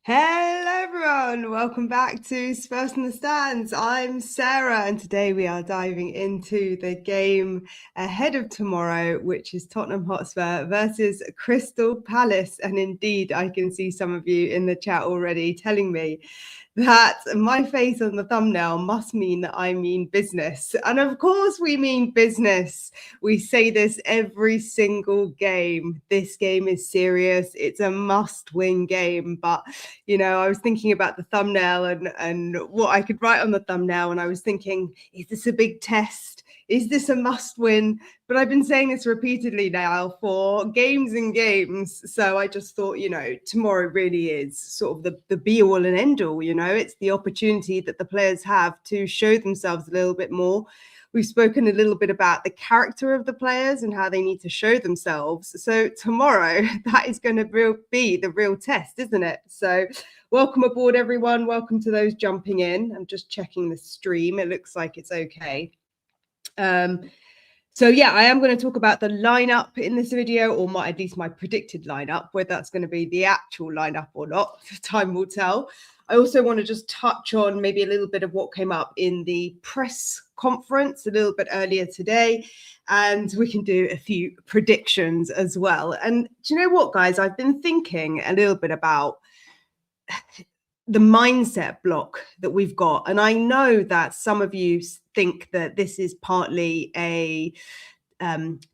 Hello everyone, welcome back to Spurs in the Stands. I'm Sarah and today we are diving into the game ahead of tomorrow, which is Tottenham Hotspur versus Crystal Palace. And indeed, I can see some of you in the chat already telling me that my face on the thumbnail must mean that I mean business. And of course we mean business. We say this every single game. This game is serious. It's a must-win game. But, you know, I was thinking about the thumbnail and what I could write on the thumbnail. And I was thinking, is this a big test? Is this a must win? But I've been saying this repeatedly now for games and games. So I just thought, you know, tomorrow really is sort of the be all and end all, you know, it's the opportunity that the players have to show themselves a little bit more. We've spoken a little bit about the character of the players and how they need to show themselves. So tomorrow, that is going to be the real test, isn't it? So welcome aboard, everyone. Welcome to those jumping in. I'm just checking the stream. It looks like it's okay. So yeah, I am going to talk about the lineup in this video, or at least my predicted lineup. Whether that's going to be the actual lineup or not, time will tell. I also want to just touch on maybe a little bit of what came up in the press conference a little bit earlier today, and we can do a few predictions as well. And do you know what, guys? I've been thinking a little bit about the mindset block that we've got. And I know that some of you think that this is partly a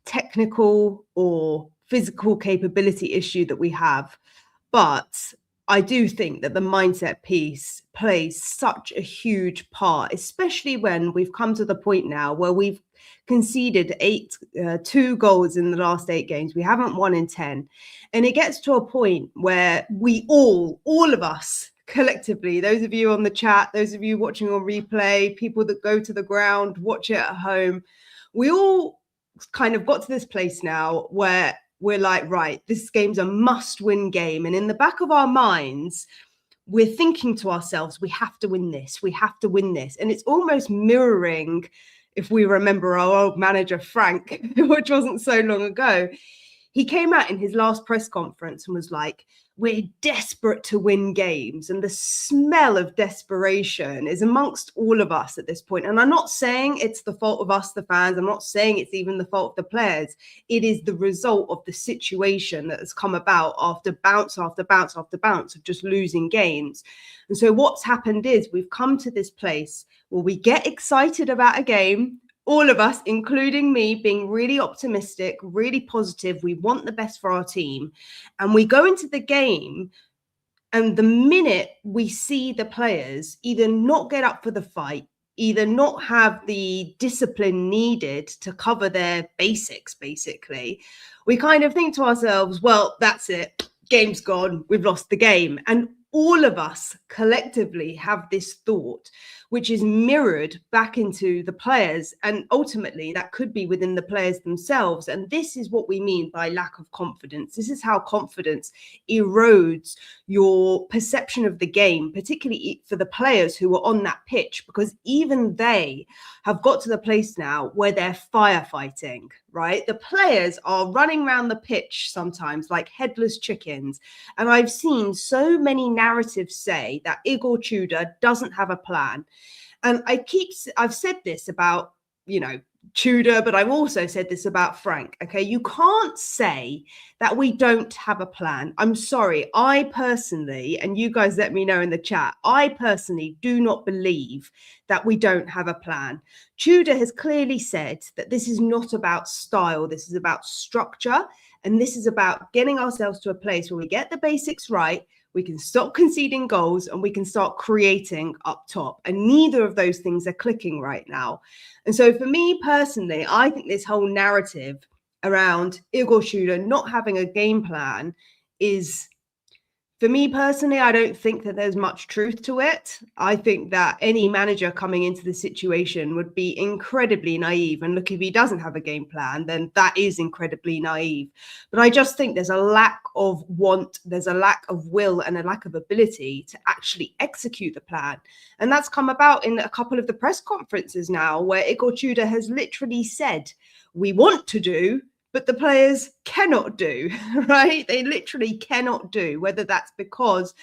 technical or physical capability issue that we have. But I do think that the mindset piece plays such a huge part, especially when we've come to the point now where we've conceded 2 goals in the last 8 games. We haven't won in 10. And it gets to a point where we all of us, collectively, those of you on the chat, those of you watching on replay, people that go to the ground, watch it at home, we all kind of got to this place now where we're like, right, this game's a must-win game. And in the back of our minds, we're thinking to ourselves, we have to win this, we have to win this. And it's almost mirroring, if we remember our old manager, Frank, which wasn't so long ago. He came out in his last press conference and was like, we're desperate to win games. And the smell of desperation is amongst all of us at this point. And I'm not saying it's the fault of us, the fans. I'm not saying it's even the fault of the players. It is the result of the situation that has come about after bounce after bounce after bounce of just losing games. And so what's happened is we've come to this place where we get excited about a game, all of us, including me, being really optimistic, really positive. We want the best for our team. And we go into the game, and the minute we see the players either not get up for the fight, either not have the discipline needed to cover their basics, basically, we kind of think to ourselves, well, that's it. Game's gone. We've lost the game. And all of us collectively have this thought, which is mirrored back into the players. And ultimately, that could be within the players themselves. And this is what we mean by lack of confidence. This is how confidence erodes your perception of the game, particularly for the players who are on that pitch, because even they have got to the place now where they're firefighting, right? The players are running around the pitch sometimes like headless chickens. And I've seen so many narratives say that Igor Tudor doesn't have a plan. And I've said this about, you know, Tudor, but I've also said this about Frank. Okay, you can't say that we don't have a plan. I'm sorry. I personally, and you guys let me know in the chat, I personally do not believe that we don't have a plan. Tudor has clearly said that this is not about style. This is about structure. And this is about getting ourselves to a place where we get the basics right. We can stop conceding goals and we can start creating up top. And neither of those things are clicking right now. And so for me personally, I think this whole narrative around Igor Tudor not having a game plan is, for me personally, I don't think that there's much truth to it. I think that any manager coming into the situation would be incredibly naive. And look, if he doesn't have a game plan, then that is incredibly naive. But I just think there's a lack of want, there's a lack of will and a lack of ability to actually execute the plan. And that's come about in a couple of the press conferences now where Igor Tudor has literally said, we want to do, but the players cannot do, right? They literally cannot do, whether that's because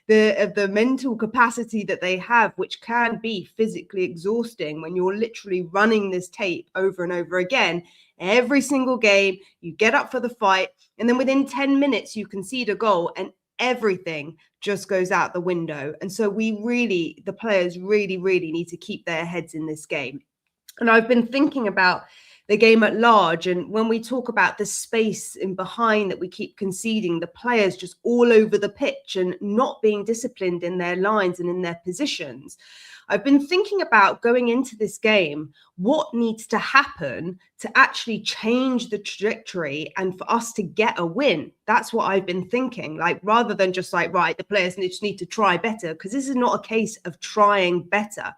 of the mental capacity that they have, which can be physically exhausting when you're literally running this tape over and over again. Every single game, you get up for the fight, and then within 10 minutes, you concede a goal, and everything just goes out the window. And so the players really, really need to keep their heads in this game. And I've been thinking about the game at large. And when we talk about the space in behind that we keep conceding, the players just all over the pitch and not being disciplined in their lines and in their positions, I've been thinking about going into this game, what needs to happen to actually change the trajectory and for us to get a win. That's what I've been thinking, like, rather than just like, right, the players just need to try better, because this is not a case of trying better.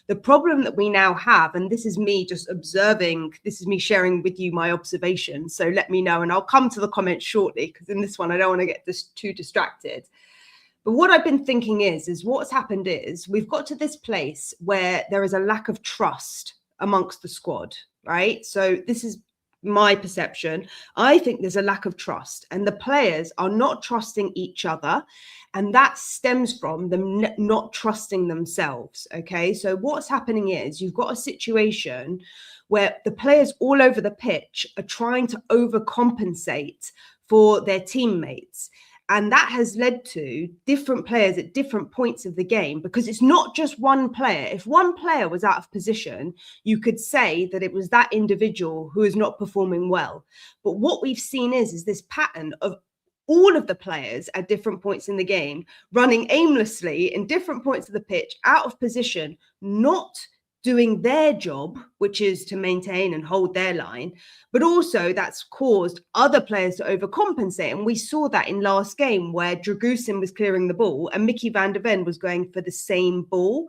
The problem that we now have, and this is me just observing, this is me sharing with you my observations, so let me know, and I'll come to the comments shortly, because in this one, I don't want to get too distracted. But what I've been thinking is what's happened is we've got to this place where there is a lack of trust amongst the squad, right? So this is my perception. I think there's a lack of trust, and the players are not trusting each other. And that stems from them not trusting themselves. Okay. So what's happening is you've got a situation where the players all over the pitch are trying to overcompensate for their teammates. And that has led to different players at different points of the game, because it's not just one player. If one player was out of position, you could say that it was that individual who is not performing well. But what we've seen is this pattern of all of the players at different points in the game running aimlessly in different points of the pitch, out of position, not doing their job, which is to maintain and hold their line, but also that's caused other players to overcompensate. And we saw that in last game where Dragusin was clearing the ball and Mickey van der Ven was going for the same ball.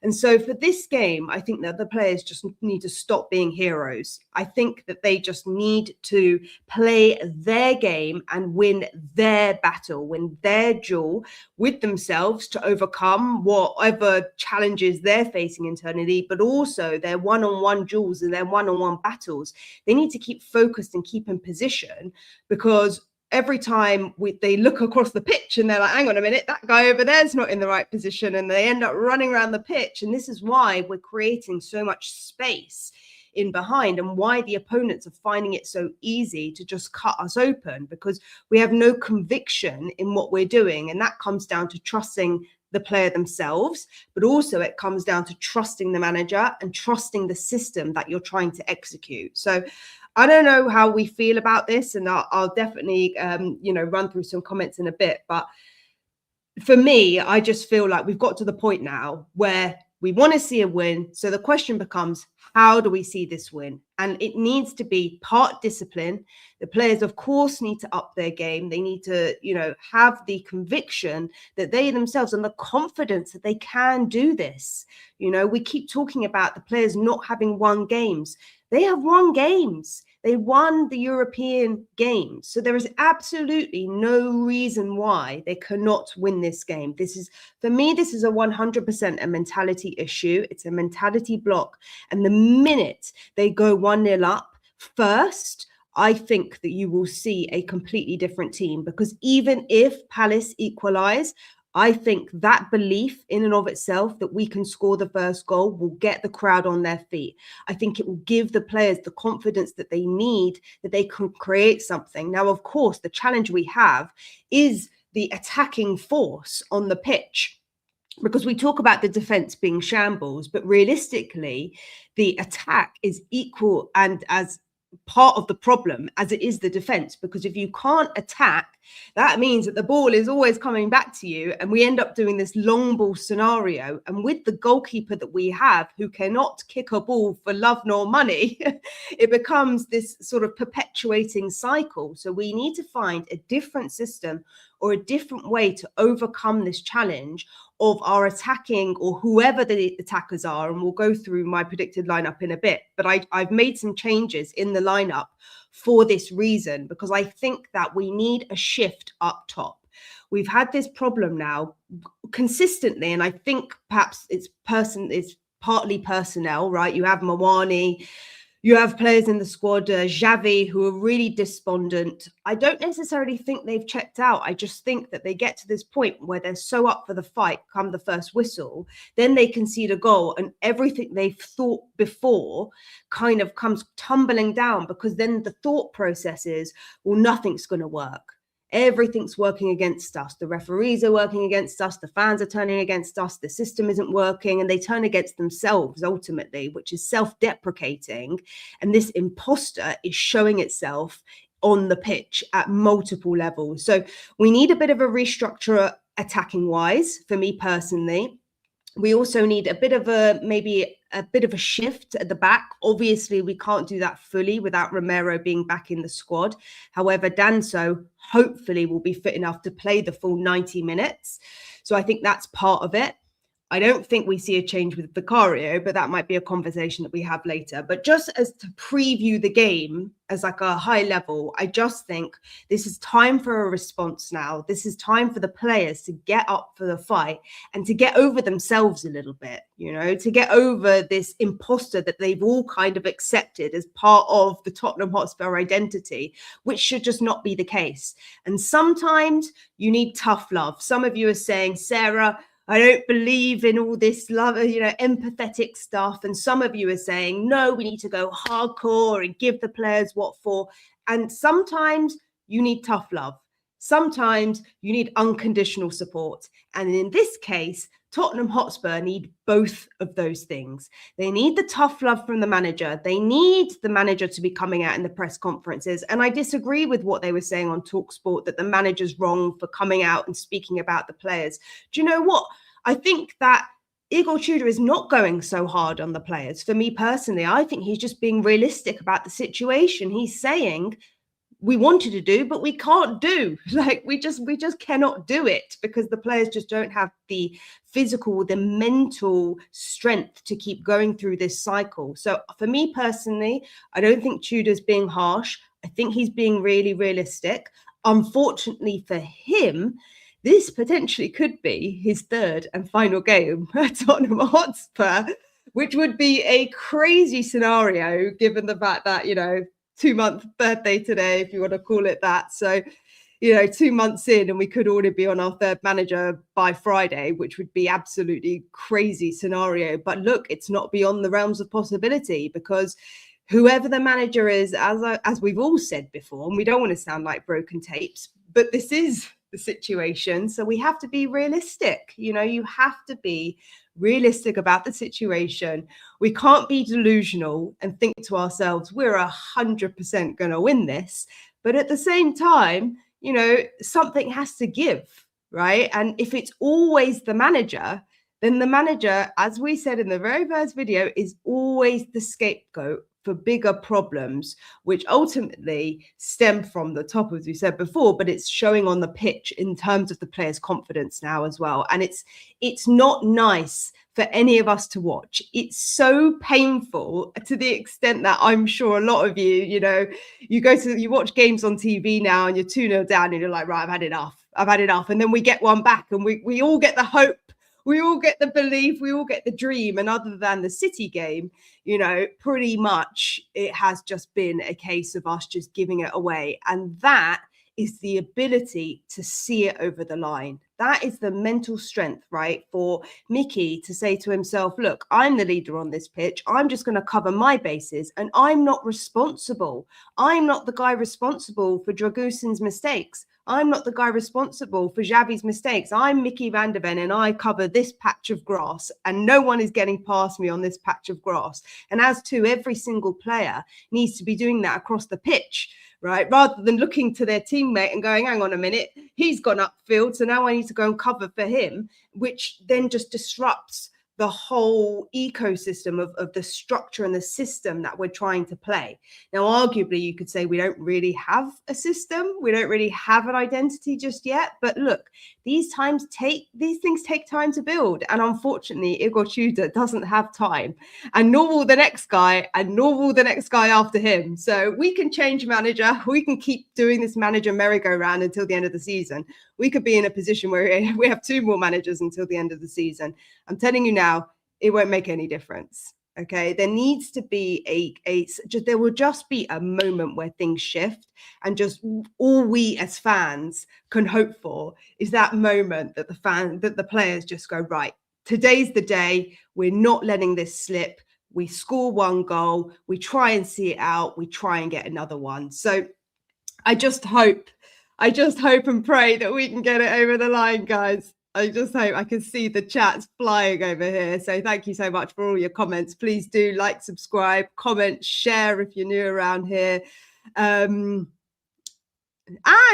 And so for this game, I think that the players just need to stop being heroes. I think that they just need to play their game and win their battle, win their duel with themselves to overcome whatever challenges they're facing internally, but also their one-on-one duels and their one-on-one battles. They need to keep focused and keep in position, because every time they look across the pitch and they're like, hang on a minute, that guy over there is not in the right position, and they end up running around the pitch. And this is why we're creating so much space in behind, and why the opponents are finding it so easy to just cut us open, because we have no conviction in what we're doing. And that comes down to trusting the player themselves, but also it comes down to trusting the manager and trusting the system that you're trying to execute. So I don't know how we feel about this, and I'll definitely, run through some comments in a bit. But for me, I just feel like we've got to the point now where we want to see a win. So the question becomes, how do we see this win? And it needs to be part discipline. The players, of course, need to up their game. They need to, have the conviction that they themselves and the confidence that they can do this. We keep talking about the players not having won games. They have won games. They won the European games. So there is absolutely no reason why they cannot win this game. For me, this is a 100% a mentality issue. It's a mentality block. And the minute they go 1-0 up first, I think that you will see a completely different team, because even if Palace equalise, I think that belief in and of itself that we can score the first goal will get the crowd on their feet. I think it will give the players the confidence that they need, that they can create something. Now, of course, the challenge we have is the attacking force on the pitch, because we talk about the defense being shambles, but realistically, the attack is equal and as part of the problem as it is the defense. Because if you can't attack, that means that the ball is always coming back to you, and we end up doing this long ball scenario. And with the goalkeeper that we have, who cannot kick a ball for love nor money, it becomes this sort of perpetuating cycle. So we need to find a different system or a different way to overcome this challenge of our attacking, or whoever the attackers are. And we'll go through my predicted lineup in a bit. But I've made some changes in the lineup for this reason, because I think that we need a shift up top. We've had this problem now consistently, and I think perhaps it's partly personnel, right? You have Mawani, You have players in the squad, Xavi, who are really despondent. I don't necessarily think they've checked out. I just think that they get to this point where they're so up for the fight come the first whistle, then they concede a goal and everything they've thought before kind of comes tumbling down, because then the thought process is, well, nothing's going to work. Everything's working against us. The referees are working against us. The fans are turning against us. The system isn't working, and they turn against themselves ultimately, which is self-deprecating. And this imposter is showing itself on the pitch at multiple levels. So we need a bit of a restructure attacking wise, for me personally. We also need a bit of maybe a bit of a shift at the back. Obviously, we can't do that fully without Romero being back in the squad. However, Danso hopefully will be fit enough to play the full 90 minutes. So I think that's part of it. I don't think we see a change with Vicario, but that might be a conversation that we have later. But just as to preview the game as like a high level, I just think this is time for a response now. This is time for the players to get up for the fight and to get over themselves a little bit, you know, to get over this imposter that they've all kind of accepted as part of the Tottenham Hotspur identity, which should just not be the case. And sometimes you need tough love. Some of you are saying, Sarah, I don't believe in all this love, you know, empathetic stuff. And some of you are saying, no, we need to go hardcore and give the players what for. And sometimes you need tough love. Sometimes you need unconditional support. And in this case, Tottenham Hotspur need both of those things. They need the tough love from the manager. They need the manager to be coming out in the press conferences. And I disagree with what they were saying on TalkSport, that the manager's wrong for coming out and speaking about the players. Do you know what? I think that Igor Tudor is not going so hard on the players. For me personally, I think he's just being realistic about the situation. He's saying, we wanted to do, but we can't do. Like we just cannot do it because the players just don't have the physical, the mental strength to keep going through this cycle. So for me personally, I don't think Tudor's being harsh. I think he's being really realistic. Unfortunately for him, this potentially could be his third and final game at Tottenham Hotspur, which would be a crazy scenario given the fact that, you know, 2-month birthday today, if you want to call it that. So, you know, 2 months in and we could already be on our third manager by Friday, which would be absolutely crazy scenario. But look, it's not beyond the realms of possibility, because whoever the manager is, as we've all said before, and we don't want to sound like broken tapes, but this is the situation. So we have to be realistic. You know, you have to be realistic about the situation. We can't be delusional and think to ourselves, we're 100% going to win this. But at the same time, you know, something has to give, right? And if it's always the manager, then the manager, as we said in the very first video, is always the scapegoat for bigger problems, which ultimately stem from the top, as we said before, but it's showing on the pitch in terms of the players' confidence now as well. And it's not nice for any of us to watch. It's so painful to the extent that I'm sure a lot of you, you know, you watch games on TV now and you're 2-0 down and you're like, right, I've had enough. And then we get one back and we all get the hope. We all get the belief, we all get the dream. And other than the City game, you know, pretty much it has just been a case of us just giving it away. And that is the ability to see it over the line. That is the mental strength, right? For Mickey to say to himself, look, I'm the leader on this pitch. I'm just going to cover my bases and I'm not responsible. I'm not the guy responsible for Dragusin's mistakes. I'm not the guy responsible for Xavi's mistakes. I'm Mickey van der Ven and I cover this patch of grass and no one is getting past me on this patch of grass. And as to every single player needs to be doing that across the pitch, right? Rather than looking to their teammate and going, hang on a minute, he's gone upfield, so now I need to go and cover for him, which then just disrupts the whole ecosystem of the structure and the system that we're trying to play. Now, arguably, you could say we don't really have a system. We don't really have an identity just yet. But look, these things take time to build. And unfortunately, Igor Tudor doesn't have time. And nor will the next guy, and nor will the next guy after him. So we can change manager. We can keep doing this manager merry-go-round until the end of the season. We could be in a position where we have 2 more managers until the end of the season. I'm telling you now, it won't make any difference. Okay, there needs to be there will just be a moment where things shift, and just all we as fans can hope for is that moment that the players just go, right, today's the day, we're not letting this slip. We score one goal, we try and see it out, we try and get another one. So I just hope and pray that we can get it over the line, guys. I just hope. I can see the chats flying over here. So thank you so much for all your comments. Please do like, subscribe, comment, share if you're new around here. Anne,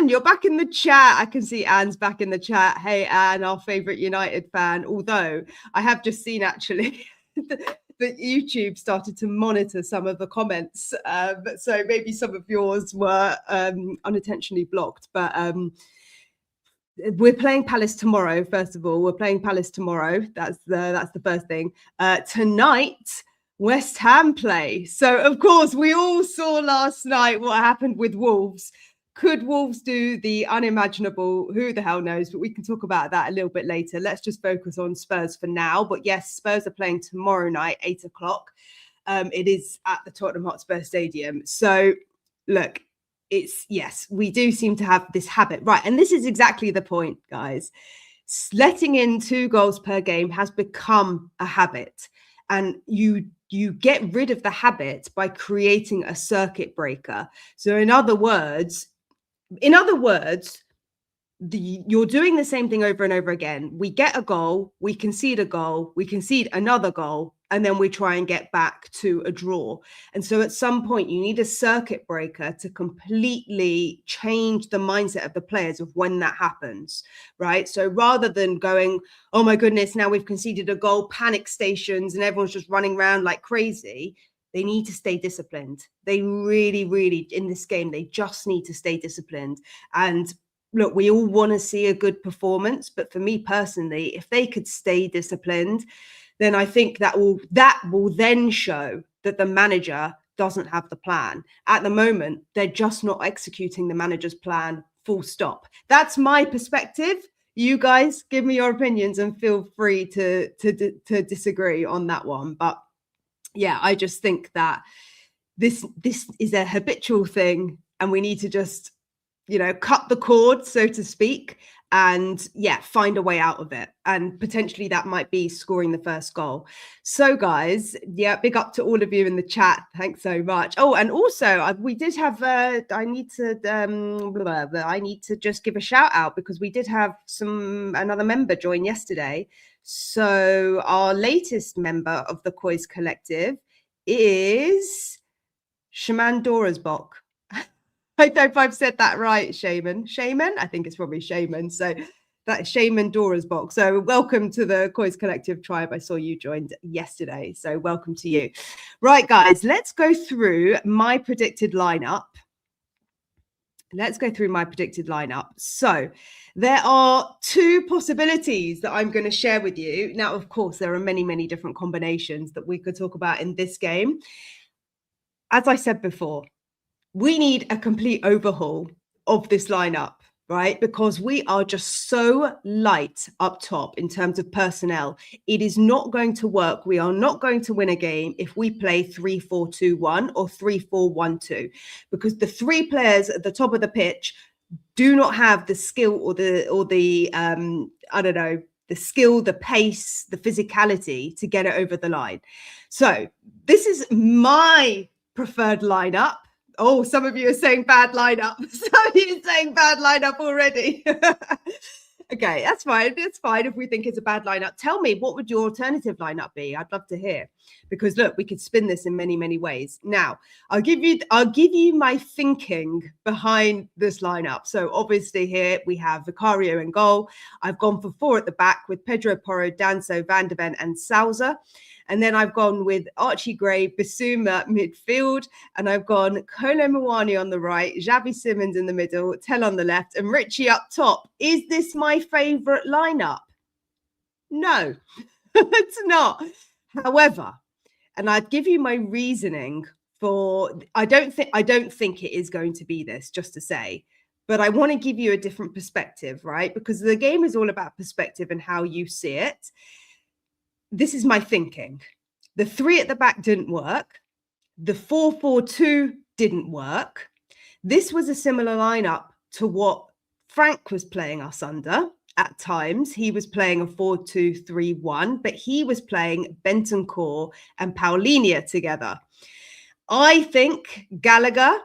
you're back in the chat. I can see Anne's back in the chat. Hey, Anne, our favourite United fan. Although I have just seen actually that YouTube started to monitor some of the comments. So maybe some of yours were unintentionally blocked. But we're playing Palace tomorrow. First of all, we're playing Palace tomorrow. That's the first thing. Tonight, West Ham play. So of course, we all saw last night what happened with Wolves. Could Wolves do the unimaginable? Who the hell knows? But we can talk about that a little bit later. Let's just focus on Spurs for now. But yes, Spurs are playing tomorrow night, 8 o'clock. It is at the Tottenham Hotspur Stadium. So look, yes, we do seem to have this habit, right? And this is exactly the point, guys. Letting in 2 goals per game has become a habit, and you get rid of the habit by creating a circuit breaker. So in other words, you're doing the same thing over and over again. We get a goal, we concede another goal, and then we try and get back to a draw. And so at some point, you need a circuit breaker to completely change the mindset of the players of when that happens, right? So rather than going, oh my goodness, now we've conceded a goal, panic stations, and everyone's just running around like crazy, they need to stay disciplined. They really, really, in this game, they just need to stay disciplined. And look, we all want to see a good performance, but for me personally, if they could stay disciplined, then I think that will then show that the manager doesn't have the plan. At the moment, they're just not executing the manager's plan, full stop. That's my perspective. You guys give me your opinions and feel free to disagree on that one. But yeah, I just think that this is a habitual thing, and we need to just, cut the cord, so to speak, and find a way out of it. And potentially that might be scoring the first goal. So guys, big up to all of you in the chat. Thanks so much. Oh, and also we did have I need to just give a shout out, because we did have another member join yesterday. So our latest member of the COYS collective is Shaman Dorasbok. I hope I've said that right, Shaman. I think it's probably Shaman. So that's Shaman Dorasbok. So welcome to the COYS Collective tribe. I saw you joined yesterday. So welcome to you. Right, guys, let's go through my predicted lineup. So there are 2 possibilities that I'm going to share with you. Now, of course, there are many, many different combinations that we could talk about in this game. As I said before, we need a complete overhaul of this lineup, right? Because we are just so light up top in terms of personnel. It is not going to work. We are not going to win a game if we play 3-4-2-1 or 3-4-1-2, because the 3 players at the top of the pitch do not have the skill or the the skill, the pace, the physicality to get it over the line. So this is my preferred lineup. Oh, some of you are saying bad lineup. Some of you are saying bad lineup already. Okay, that's fine. It's fine if we think it's a bad lineup. Tell me, what would your alternative lineup be? I'd love to hear, because look, we could spin this in many, many ways. Now, I'll give you my thinking behind this lineup. So obviously here we have Vicario in goal. I've gone for 4 at the back with Pedro Porro, Danso, Van de Ven and Sousa. And then I've gone with Archie Gray, Bissouma midfield, and I've gone Kolo Muani on the right, Xavi Simons in the middle, Tell on the left, and Richie up top. Is this my favourite lineup? No, it's not. However, and I'd give you my reasoning for. I don't think it is going to be this, just to say. But I want to give you a different perspective, right? Because the game is all about perspective and how you see it. This is my thinking. The 3 at the back didn't work. The 4-4-2 didn't work. This was a similar lineup to what Frank was playing us under. At times, he was playing a 4-2-3-1, but he was playing Bentancur and Paulinho together. I think Gallagher,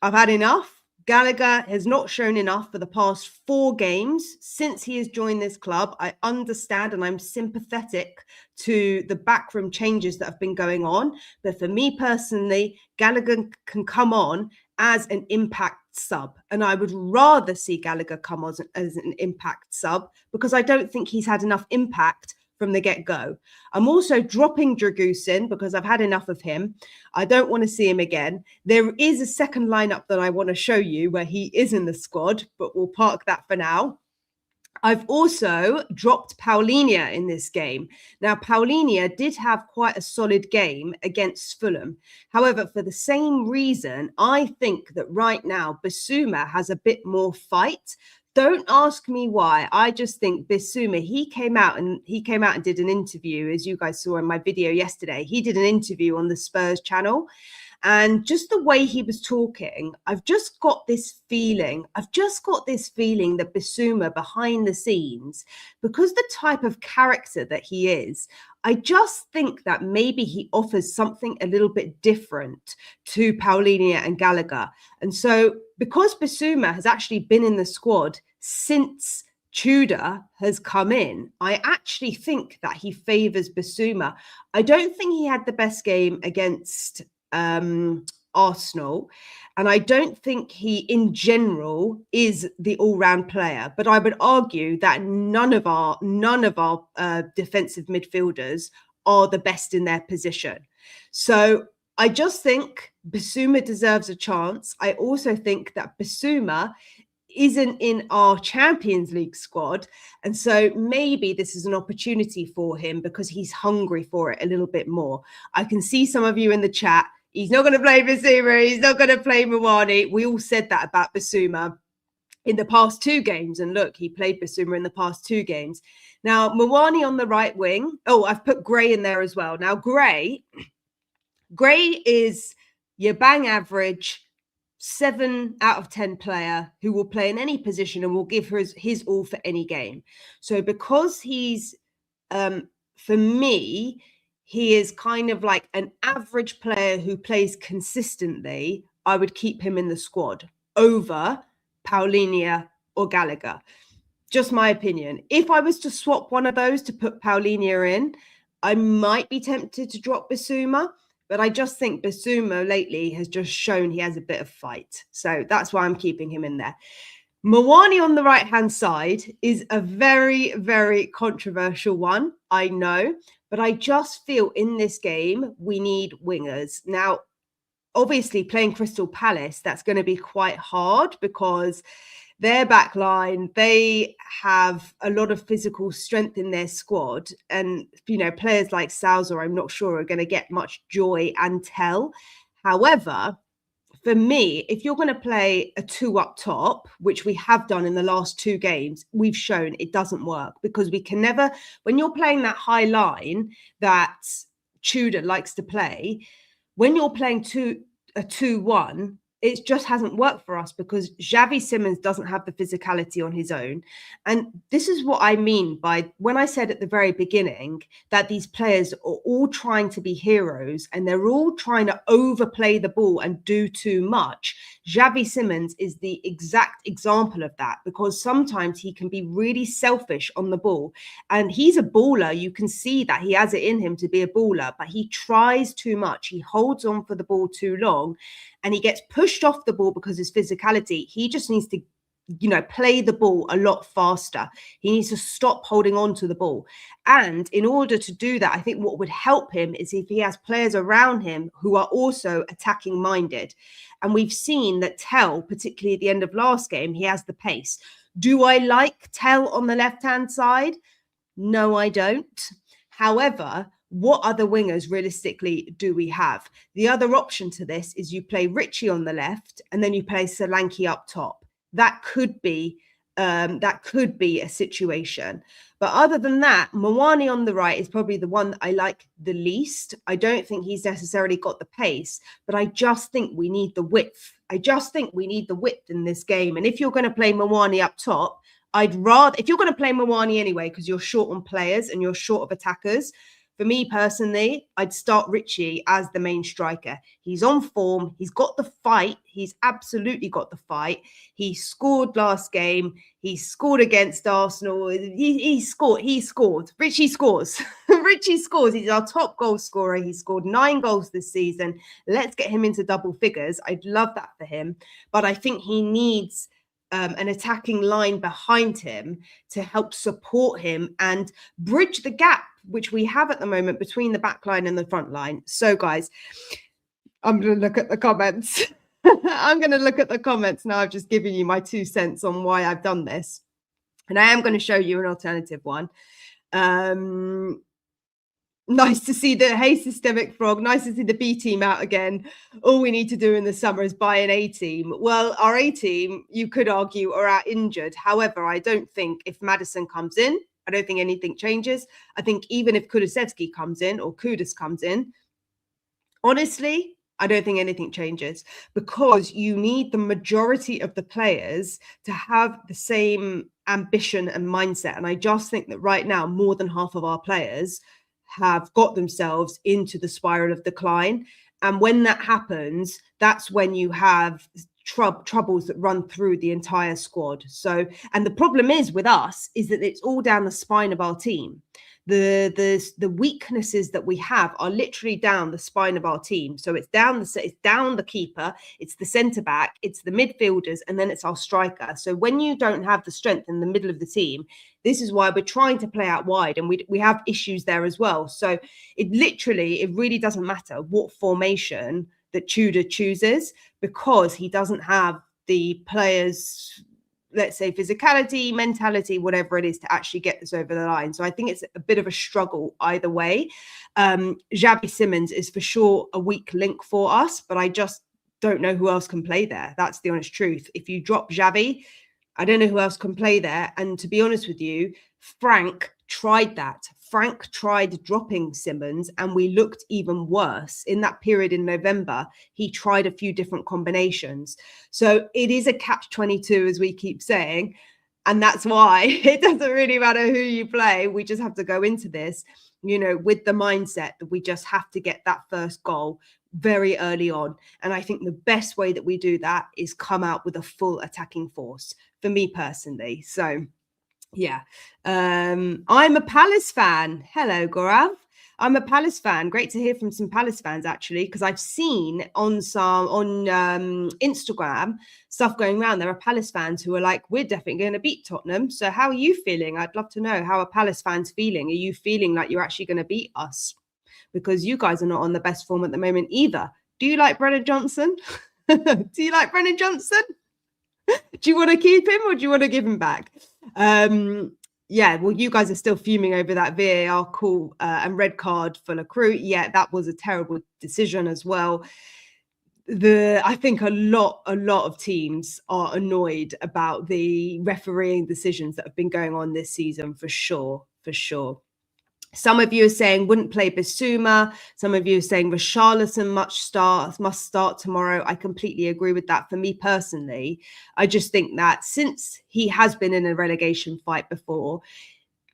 I've had enough. Gallagher has not shown enough for the past 4 games since he has joined this club. I understand and I'm sympathetic to the backroom changes that have been going on. But for me personally, Gallagher can come on as an impact sub. And I would rather see Gallagher come on as an impact sub because I don't think he's had enough impact from the get-go. I'm also dropping Dragusin because I've had enough of him. I don't want to see him again. There is a second lineup that I want to show you where he is in the squad, but we'll park that for now. I've also dropped Paulinho in this game. Now, Paulinho did have quite a solid game against Fulham. However, for the same reason, I think that right now Bissouma has a bit more fight. Don't ask me why. I just think Bissouma, he came out and did an interview, as you guys saw in my video yesterday. He did an interview on the Spurs channel. And just the way he was talking, I've just got this feeling that Bissouma behind the scenes, because the type of character that he is, I just think that maybe he offers something a little bit different to Paulinho and Gallagher. And so because Bissouma has actually been in the squad since Tudor has come in, I actually think that he favours Bissouma. I don't think he had the best game against Arsenal, and I don't think he in general is the all-round player, but I would argue that none of our defensive midfielders are the best in their position. So I just think Bissouma deserves a chance. I also think that Bissouma isn't in our Champions League squad, and so maybe this is an opportunity for him because he's hungry for it a little bit more. I can see some of you in the chat, he's not going to play Bissouma, he's not going to play Muani. We all said that about Bissouma in the past 2 games, and look, he played Bissouma in the past 2 games. Now, Muani on the right wing. Oh, I've put Gray in there as well. Now, Gray is your bang average 7 out of 10 player who will play in any position and will give his all for any game. So because he's, for me, he is kind of like an average player who plays consistently, I would keep him in the squad over Paulinho or Gallagher. Just my opinion. If I was to swap one of those to put Paulinho in, I might be tempted to drop Bissouma. But I just think Bissouma lately has just shown he has a bit of fight. So that's why I'm keeping him in there. Muani on the right-hand side is a very, very controversial one, I know. But I just feel in this game, we need wingers. Now, obviously, playing Crystal Palace, that's going to be quite hard because their back line, they have a lot of physical strength in their squad. And, you know, players like Sousa, I'm not sure are going to get much joy and tell. However, for me, if you're going to play a 2 up top, which we have done in the last 2 games, we've shown it doesn't work because we can never, when you're playing that high line that Tudor likes to play, when you're playing a 2-1, it just hasn't worked for us because Xavi Simons doesn't have the physicality on his own. And this is what I mean by when I said at the very beginning that these players are all trying to be heroes and they're all trying to overplay the ball and do too much. Xavi Simons is the exact example of that because sometimes he can be really selfish on the ball. And he's a baller. You can see that he has it in him to be a baller, but he tries too much. He holds on for the ball too long. And he gets pushed off the ball because of his physicality. He just needs to, you know, play the ball a lot faster. He needs to stop holding on to the ball. And in order to do that, I think what would help him is if he has players around him who are also attacking minded. And we've seen that Tell, particularly at the end of last game, he has the pace. Do I like Tell on the left-hand side? No, I don't. However, what other wingers realistically do we have? The other option to this is you play Richie on the left and then you play Solanke up top. That could be that could be a situation. But other than that, Mawani on the right is probably the one that I like the least. I don't think he's necessarily got the pace, but I just think we need the width. I just think we need the width in this game. And if you're going to play Mawani up top, I'd rather, if you're going to play Mawani anyway, because you're short on players and you're short of attackers, for me personally, I'd start Richie as the main striker. He's on form. He's got the fight. He's absolutely got the fight. He scored last game. He scored against Arsenal. He scored. He scored. Richie scores. Richie scores. He's our top goal scorer. He scored 9 goals this season. Let's get him into double figures. I'd love that for him. But I think he needs an attacking line behind him to help support him and bridge the gap, which we have at the moment between the back line and the front line. So, guys, I'm going to look at the comments. I'm going to look at the comments now. I've just given you my 2 cents on why I've done this. And I am going to show you an alternative one. Nice to see the Hey Systemic Frog. Nice to see the B team out again. All we need to do in the summer is buy an A team. Well, our A team, you could argue, are out injured. However, I don't think if Maddison comes in, I don't think anything changes. I think even if Kulusevski comes in or Kudus comes in, honestly, I don't think anything changes, because you need the majority of the players to have the same ambition and mindset. And I just think that right now, more than half of our players have got themselves into the spiral of decline. And when that happens, that's when you have troubles that run through the entire squad. So, and the problem is with us is that it's all down the spine of our team. The weaknesses that we have are literally down the spine of our team. So it's down the keeper, it's the centre back, it's the midfielders, and then it's our striker. So when you don't have the strength in the middle of the team, this is why we're trying to play out wide, and we have issues there as well. So it really doesn't matter what formation that Tudor chooses, because he doesn't have the players, let's say, physicality, mentality, whatever it is, to actually get this over the line. So I think it's a bit of a struggle either way. Xavi Simons is for sure a weak link for us, but I just don't know who else can play there. That's the honest truth. If you drop Xavi, I don't know who else can play there. And to be honest with you, Frank tried that. Frank tried dropping Simons, and we looked even worse. In that period in November, he tried a few different combinations. So it is a catch-22, as we keep saying. And that's why it doesn't really matter who you play. We just have to go into this, with the mindset that we just have to get that first goal very early on. And I think the best way that we do that is come out with a full attacking force, for me personally. So yeah, I'm a Palace fan. Hello, Gaurav. I'm a Palace fan. Great to hear from some Palace fans, actually, because I've seen on Instagram stuff going around. There are Palace fans who are like, we're definitely going to beat Tottenham. So how are you feeling? I'd love to know how are Palace fans feeling. Are you feeling like you're actually going to beat us? Because you guys are not on the best form at the moment either. Do you like Brennan Johnson? Do you like Brennan Johnson? Do you want to keep him or do you want to give him back? Yeah, well, you guys are still fuming over that VAR call and red card for Lacroix. Yeah, that was a terrible decision as well. I think a lot of teams are annoyed about the refereeing decisions that have been going on this season, for sure. Some of you are saying wouldn't play Bissouma. Some of you are saying Richarlison must start tomorrow. I completely agree with that. For me personally, I just think that since he has been in a relegation fight before,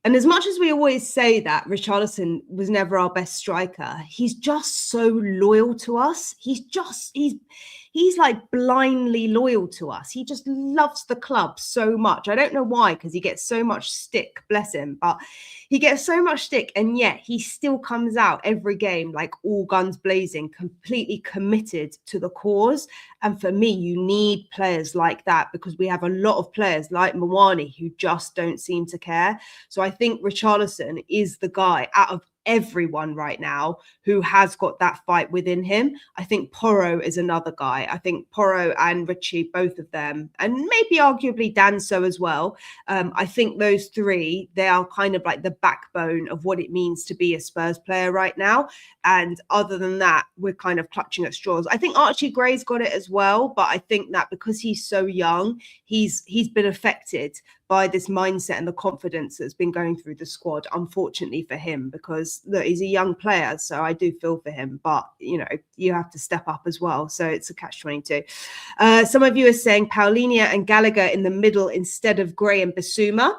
and as much as we always say that Richarlison was never our best striker, he's just so loyal to us. He's like blindly loyal to us. He just loves the club so much. I don't know why, because he gets so much stick, bless him, but he gets so much stick, and yet he still comes out every game like all guns blazing, completely committed to the cause. And for me, you need players like that, because we have a lot of players like Mawani who just don't seem to care. So I think Richarlison is the guy out of everyone right now who has got that fight within him. I think Porro is another guy. I think Porro and Richie, both of them, and maybe arguably Danso as well. I think those three, they are kind of like the backbone of what it means to be a Spurs player right now. And other than that, we're kind of clutching at straws. I think Archie Gray's got it as well, but I think that because he's so young, he's been affected by this mindset and the confidence that's been going through the squad, unfortunately for him, because look, he's a young player, so I do feel for him, but you have to step up as well, so it's a catch-22. Some of you are saying Paulinho and Gallagher in the middle instead of Gray and Bissouma.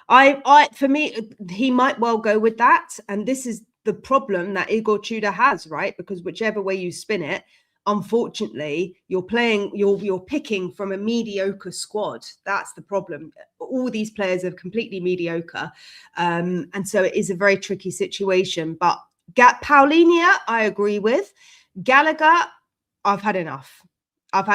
For me, he might well go with that, and this is the problem that Igor Tudor has, right? Because whichever way you spin it, unfortunately, you're picking from a mediocre squad. That's the problem. All these players are completely mediocre. And so it is a very tricky situation. But Paulinho, I agree with. Gallagher, I've had enough. I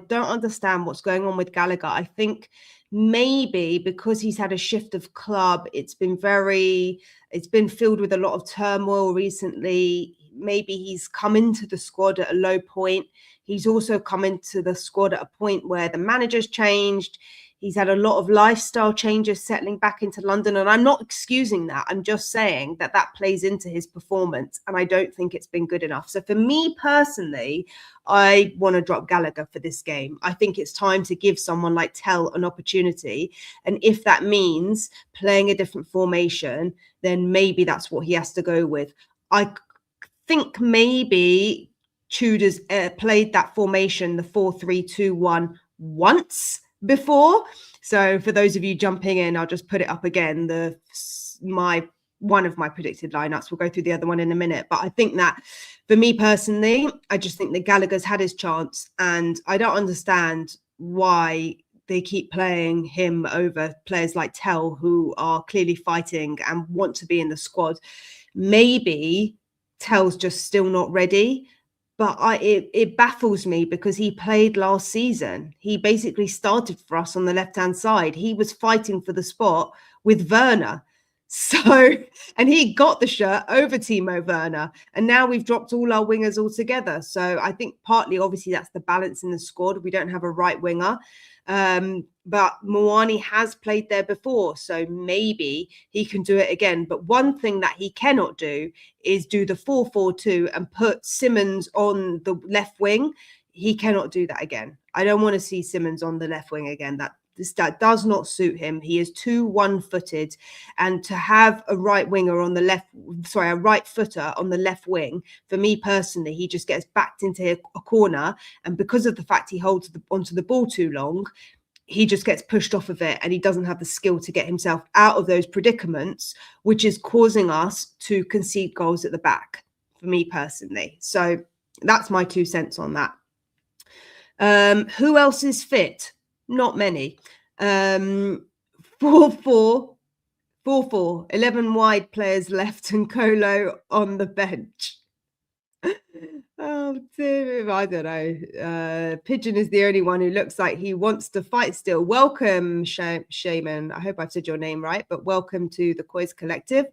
don't understand what's going on with Gallagher. I think maybe because he's had a shift of club, it's been filled with a lot of turmoil recently. Maybe he's come into the squad at a low point. He's also come into the squad at a point where the manager's changed. He's had a lot of lifestyle changes settling back into London. And I'm not excusing that. I'm just saying that plays into his performance. And I don't think it's been good enough. So for me personally, I want to drop Gallagher for this game. I think it's time to give someone like Tell an opportunity. And if that means playing a different formation, then maybe that's what he has to go with. I think maybe Tudor's played that formation, the 4-3-2-1, once before. So for those of you jumping in, I'll just put it up again. One of my predicted lineups. We'll go through the other one in a minute. But I think that for me personally, I just think that Gallagher's had his chance, and I don't understand why they keep playing him over players like Tell, who are clearly fighting and want to be in the squad. Maybe Tell's just still not ready, but it baffles me because he played last season. He basically started for us on the left-hand side. He was fighting for the spot with Werner. So, and he got the shirt over Timo Werner, and now we've dropped all our wingers altogether. So I think partly, obviously, that's the balance in the squad. We don't have a right winger. But Moani has played there before, so maybe he can do it again. But one thing that he cannot do is do the 4-4-2 and put Simmons on the left wing. He cannot do that again. I don't want to see Simmons on the left wing again. That does not suit him. He is too one-footed, and to have a right footer on the left wing, for me personally, he just gets backed into a corner, and because of the fact he holds onto the ball too long, he just gets pushed off of it, and he doesn't have the skill to get himself out of those predicaments, which is causing us to concede goals at the back, for me personally. So that's my 2 cents on that. Who else is fit? Not many. 4-4, 11 wide players left and Colo on the bench. Oh, dear, I don't know. Pigeon is the only one who looks like he wants to fight still. Welcome, Shaman. I hope I've said your name right, but welcome to the COYS Collective.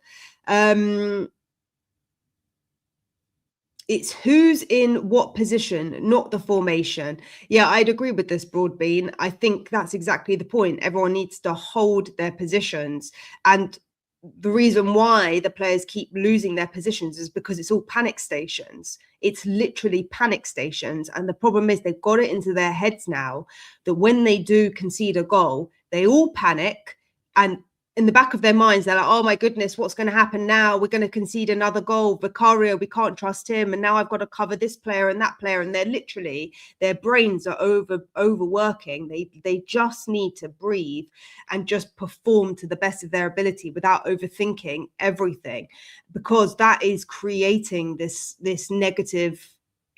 It's who's in what position, not the formation. Yeah, I'd agree with this, Broadbean. I think that's exactly the point. Everyone needs to hold their positions. And the reason why the players keep losing their positions is because it's all panic stations. It's literally panic stations. And the problem is they've got it into their heads now that when they do concede a goal, they all panic, and in the back of their minds, they're like, oh my goodness, what's going to happen now? We're going to concede another goal. Vicario, we can't trust him. And now I've got to cover this player and that player. And they're literally, their brains are overworking. They just need to breathe and just perform to the best of their ability without overthinking everything, because that is creating this negative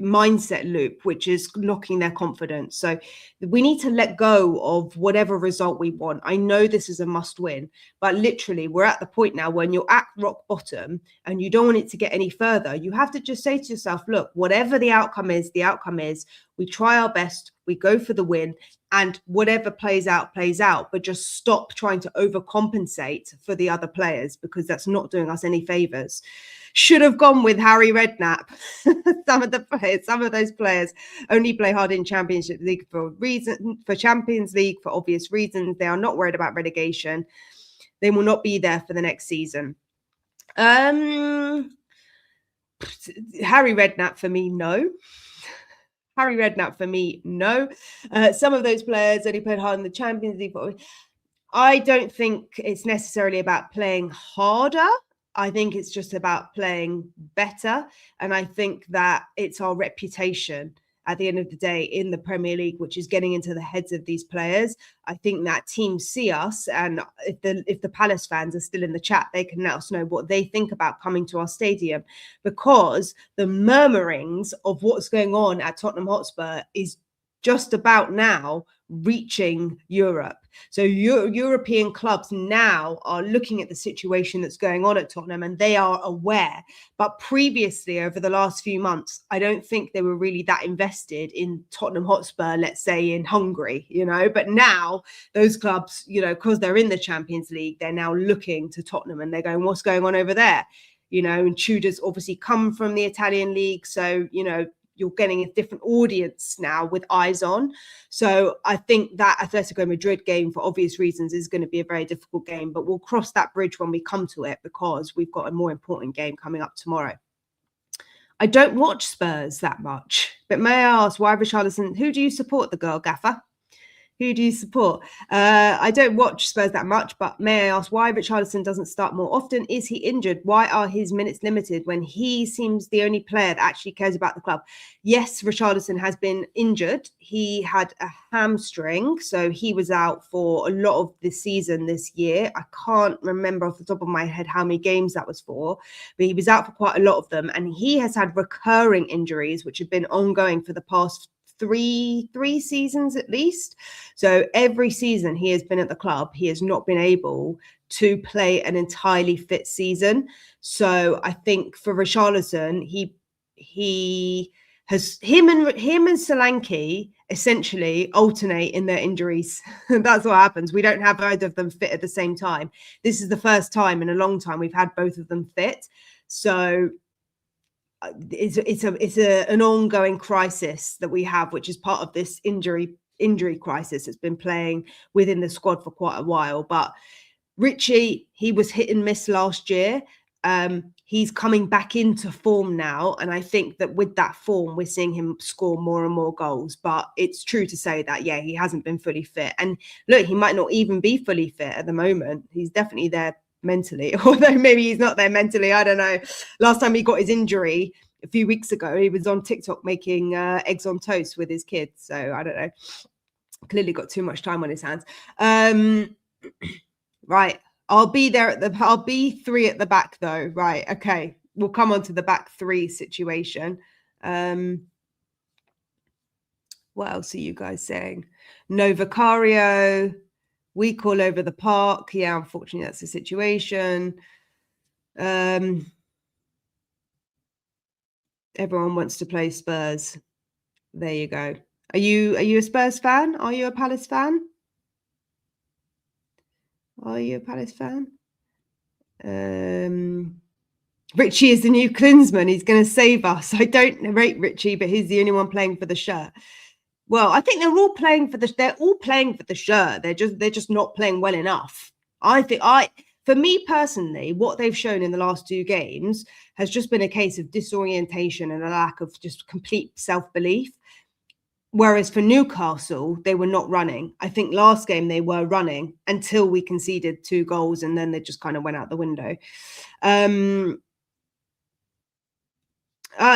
mindset loop, which is knocking their confidence. So we need to let go of whatever result we want. I know this is a must win, but literally we're at the point now when you're at rock bottom and you don't want it to get any further. You have to just say to yourself, look, whatever the outcome is, we try our best, we go for the win, and whatever plays out, but just stop trying to overcompensate for the other players, because that's not doing us any favors. Should have gone with Harry Redknapp. Some of those players only play hard in Championship League for Champions League for obvious reasons. They are not worried about relegation. They will not be there for the next season. Harry Redknapp for me, no. Harry Redknapp for me, no. Some of those players only played hard in the Champions League. But I don't think it's necessarily about playing harder. I think it's just about playing better. And I think that it's our reputation at the end of the day in the Premier League, which is getting into the heads of these players. I think that teams see us, and if the Palace fans are still in the chat, they can let us know what they think about coming to our stadium, because the murmurings of what's going on at Tottenham Hotspur is just about now reaching Europe. So European clubs now are looking at the situation that's going on at Tottenham, and they are aware. But previously, over the last few months, I don't think they were really that invested in Tottenham Hotspur, let's say in Hungary, but now those clubs, because they're in the Champions League, they're now looking to Tottenham and they're going, what's going on over there? And Tudor's obviously come from the Italian league. So, you're getting a different audience now with eyes on. So I think that Atletico Madrid game, for obvious reasons, is going to be a very difficult game, but we'll cross that bridge when we come to it, because we've got a more important game coming up tomorrow. I don't watch Spurs that much, but may I ask why Richarlison? Who do you support, the girl gaffer? Who do you support? I don't watch Spurs that much, but may I ask why Richarlison doesn't start more often? Is he injured? Why are his minutes limited when he seems the only player that actually cares about the club? Yes, Richarlison has been injured. He had a hamstring, so he was out for a lot of the season this year. I can't remember off the top of my head how many games that was for, but he was out for quite a lot of them. And he has had recurring injuries, which have been ongoing for the past three seasons at least. So every season he has been at the club, he has not been able to play an entirely fit season. So I think for Richarlison, he has him and Solanke essentially alternate in their injuries. That's what happens. We don't have either of them fit at the same time. This is the first time in a long time we've had both of them fit. So it's an ongoing crisis that we have, which is part of this injury crisis that's been playing within the squad for quite a while. But Richie, he was hit and miss last year. He's coming back into form now, and I think that with that form, we're seeing him score more and more goals. But it's true to say that, yeah, he hasn't been fully fit. And look, he might not even be fully fit at the moment. He's definitely there mentally, although maybe he's not there mentally. I don't know. Last time he got his injury a few weeks ago, he was on TikTok making eggs on toast with his kids. So I don't know. Clearly got too much time on his hands. Right. I'll be three at the back though. Right. Okay. We'll come on to the back three situation. What else are you guys saying? No Vicario. Weak all over the park. Yeah, unfortunately, that's the situation. Everyone wants to play Spurs. There you go. Are you a Spurs fan? Are you a Palace fan? Are you a Palace fan? Richie is the new Klinsmann. He's going to save us. I don't rate Richie, but he's the only one playing for the shirt. Well, I think they're all playing for the shirt. They're just not playing well enough. For me personally, what they've shown in the last two games has just been a case of disorientation and a lack of just complete self-belief. Whereas for Newcastle, they were not running. I think last game they were running until we conceded 2 goals, and then they just kind of went out the window.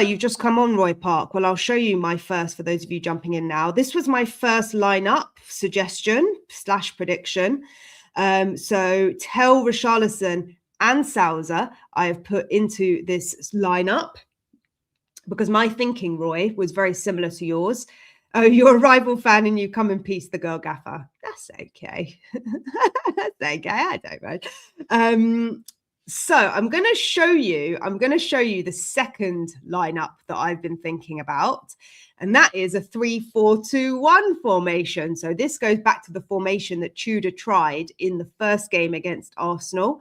You've just come on, Roy Park. Well, I'll show you my first for those of you jumping in now. This was my first lineup suggestion / prediction. So tell Richarlison and Sousa I have put into this lineup because my thinking, Roy, was very similar to yours. Oh, you're a rival fan and you come in peace, the girl gaffer. That's okay. That's okay. I don't mind. So I'm going to show you the second lineup that I've been thinking about, and that is a 3-4-2-1 formation. So this goes back to the formation that Tudor tried in the first game against Arsenal,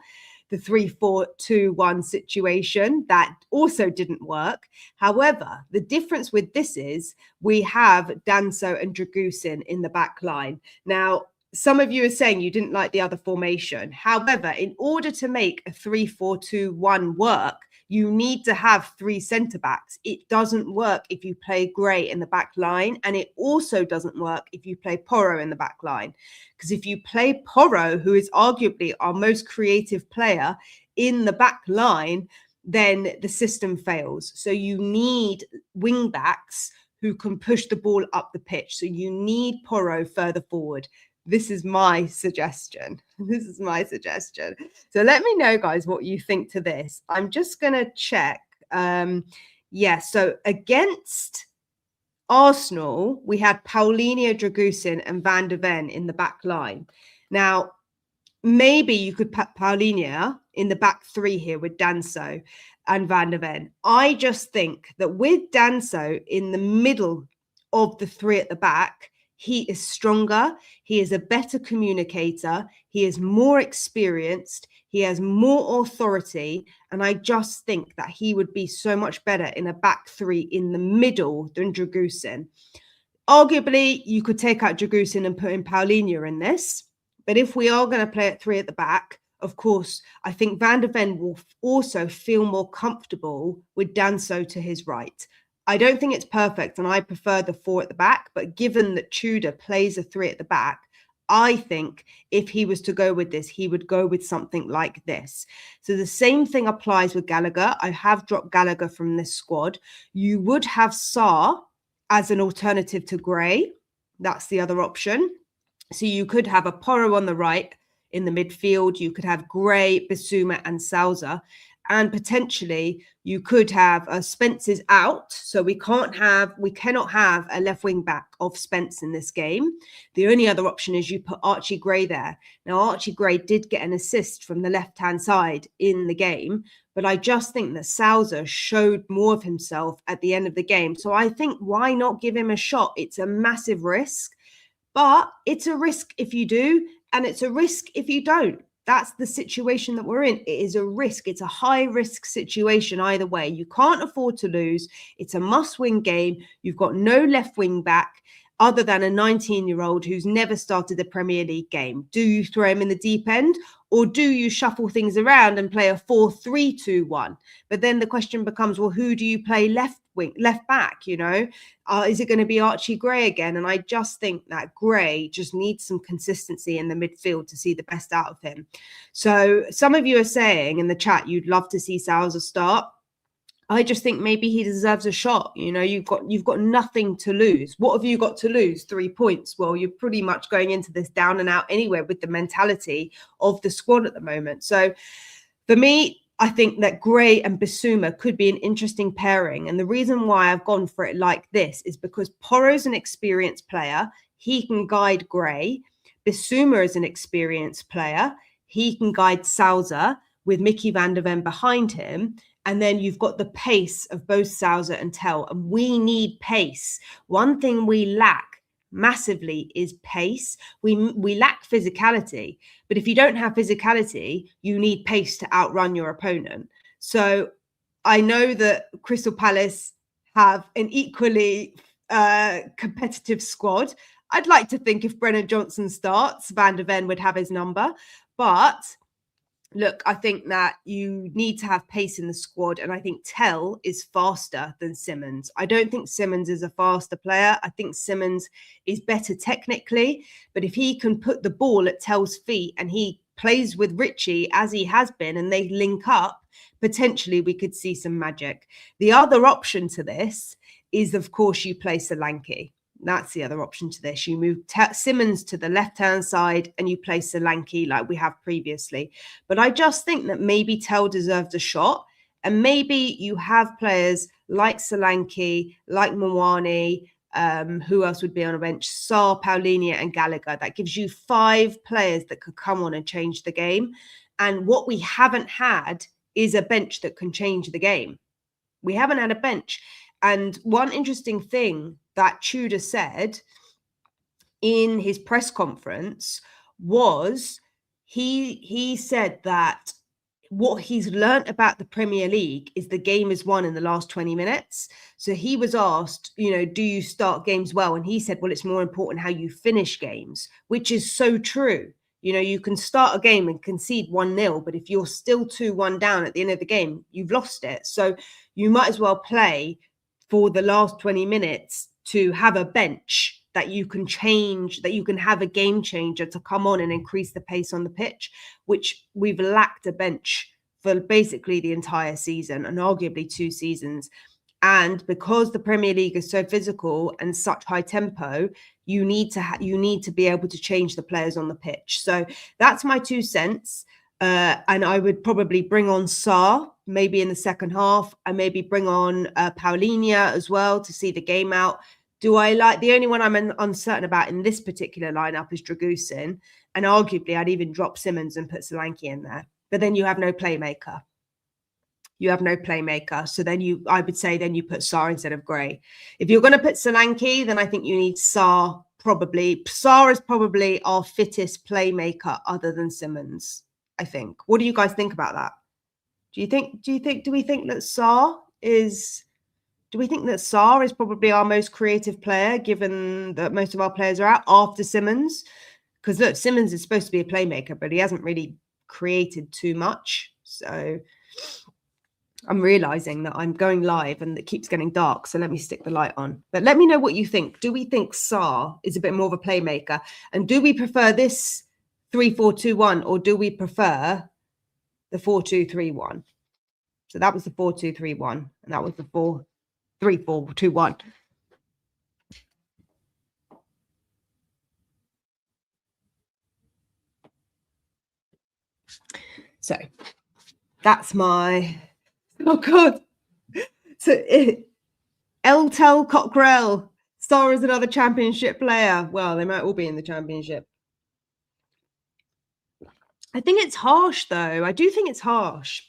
the 3-4-2-1 situation that also didn't work. However, the difference with this is we have Danso and Dragusin in the back line. Now, some of you are saying you didn't like the other formation. However, in order to make a 3-4-2-1 work, you need to have three centre-backs. It doesn't work if you play Gray in the back line, and it also doesn't work if you play Porro in the back line. Because if you play Porro, who is arguably our most creative player in the back line, then the system fails. So you need wing-backs who can push the ball up the pitch. So you need Porro further forward. This is my suggestion. So let me know, guys, what you think to this. I'm just going to check. So against Arsenal, we had Paulinho, Dragusin and Van de Ven in the back line. Now, maybe you could put Paulinho in the back three here with Danso and Van de Ven. I just think that with Danso in the middle of the three at the back, he is stronger. He is a better communicator. He is more experienced. He has more authority. And I just think that he would be so much better in a back three in the middle than Dragusin. Arguably, you could take out Dragusin and put in Paulinho in this. But if we are going to play at three at the back, of course, I think Van de Ven will also feel more comfortable with Danso to his right. I don't think it's perfect, and I prefer the four at the back. But given that Tudor plays a three at the back, I think if he was to go with this, he would go with something like this. So the same thing applies with Gallagher. I have dropped Gallagher from this squad. You would have Sarr as an alternative to Gray. That's the other option. So you could have a Porro on the right in the midfield. You could have Gray, Bissouma and Sousa. And potentially you could have Spence is out. So we cannot have a left wing back of Spence in this game. The only other option is you put Archie Gray there. Now, Archie Gray did get an assist from the left-hand side in the game, but I just think that Sousa showed more of himself at the end of the game. So I think why not give him a shot? It's a massive risk, but it's a risk if you do, and it's a risk if you don't. That's the situation that we're in. It is a risk. It's a high risk situation either way. You can't afford to lose. It's a must win game. You've got no left wing back other than a 19-year-old who's never started a Premier League game. Do you throw him in the deep end, or do you shuffle things around and play a 4-3-2-1? But then the question becomes, well, who do you play left back? Is it going to be Archie Gray again? And I just think that Gray just needs some consistency in the midfield to see the best out of him. So some of you are saying in the chat you'd love to see Sousa start. I just think maybe he deserves a shot. You've got nothing to lose. What have you got to lose? 3 points. Well, you're pretty much going into this down and out anyway with the mentality of the squad at the moment. So for me, I think that Gray and Bissouma could be an interesting pairing. And the reason why I've gone for it like this is because Porro's an experienced player. He can guide Gray. Bissouma is an experienced player. He can guide Sousa with Mickey van der Ven behind him. And then you've got the pace of both Sousa and Tel. And we need pace. One thing we lack massively is pace. We lack physicality. But if you don't have physicality, you need pace to outrun your opponent. So I know that Crystal Palace have an equally competitive squad. I'd like to think if Brennan Johnson starts, Van der Ven would have his number. But look, I think that you need to have pace in the squad. And I think Tel is faster than Simmons. I don't think Simmons is a faster player. I think Simmons is better technically. But if he can put the ball at Tel's feet and he plays with Richie as he has been and they link up, potentially we could see some magic. The other option to this is, of course, you play Solanke. That's the other option to this. You move Simmons to the left-hand side and you play Solanke like we have previously. But I just think that maybe Tel deserves a shot. And maybe you have players like Solanke, like Mwani, Who else would be on a bench? Sarr, Paulinho and Gallagher. That gives you 5 players that could come on and change the game. And what we haven't had is a bench that can change the game. We haven't had a bench. And one interesting thing that Tudor said in his press conference was he said that what he's learned about the Premier League is the game is won in the last 20 minutes. So he was asked, do you start games well? And he said, well, it's more important how you finish games, which is so true. You can start a game and concede 1-0, but if you're still 2-1 down at the end of the game, you've lost it. So you might as well play for the last 20 minutes to have a bench that you can change, that you can have a game changer to come on and increase the pace on the pitch, which we've lacked a bench for basically the entire season and arguably 2 seasons. And because the Premier League is so physical and such high tempo, you need to be able to change the players on the pitch. So that's my 2 cents. And I would probably bring on Sarr maybe in the second half, and maybe bring on Paulinho as well to see the game out. Do I like the only one I'm uncertain about in this particular lineup is Dragusin, and arguably I'd even drop Simmons and put Solanke in there. But then you have no playmaker. So then I would say you put Sarr instead of Gray. If you're going to put Solanke, then I think you need Sarr. Sarr is probably our fittest playmaker other than Simmons, I think. What do you guys think about that? Do we think that Sarr is probably our most creative player, given that most of our players are out after Simmons? Because look, Simmons is supposed to be a playmaker, but he hasn't really created too much. So I'm realizing that I'm going live and it keeps getting dark. So let me stick the light on. But let me know what you think. Do we think Sarr is a bit more of a playmaker? And do we prefer this 3-4-2-1, or do we prefer the 4-2-3-1? So that was the 4-2-3-1, and that was the 3-4-2-1. So that's my, oh God. So Eltel Cockrell, Sarr is another championship player. Well, they might all be in the championship. I think it's harsh, though. I do think it's harsh.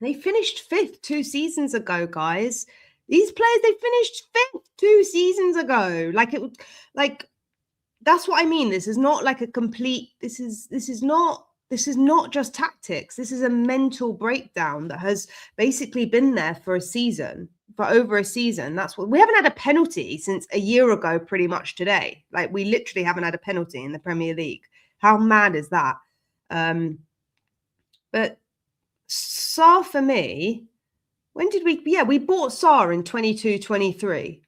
They finished 5th 2 seasons ago, guys. These players, they finished 5th 2 seasons ago. That's what I mean. This is not like a complete, this is not just tactics. This is a mental breakdown that has basically been there for over a season. That's what we haven't had a penalty since a year ago, pretty much today. Like, we literally haven't had a penalty in the Premier League. How mad is that? But Sarr, for me, when did we bought Sarr in 22-23.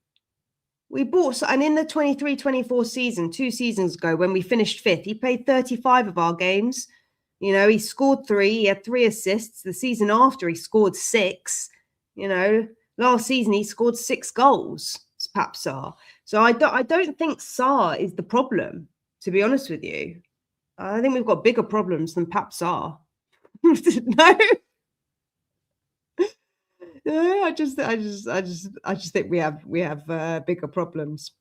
We bought, and in the 23-24 season, 2 seasons ago, when we finished 5th, he played 35 of our games. He scored 3, he had 3 assists. The season after, he scored 6. Last season he scored 6 goals. It's Pap Sarr. So I don't think Sarr is the problem, to be honest with you. I think we've got bigger problems than Pap Sarr. No, I just think we have bigger problems.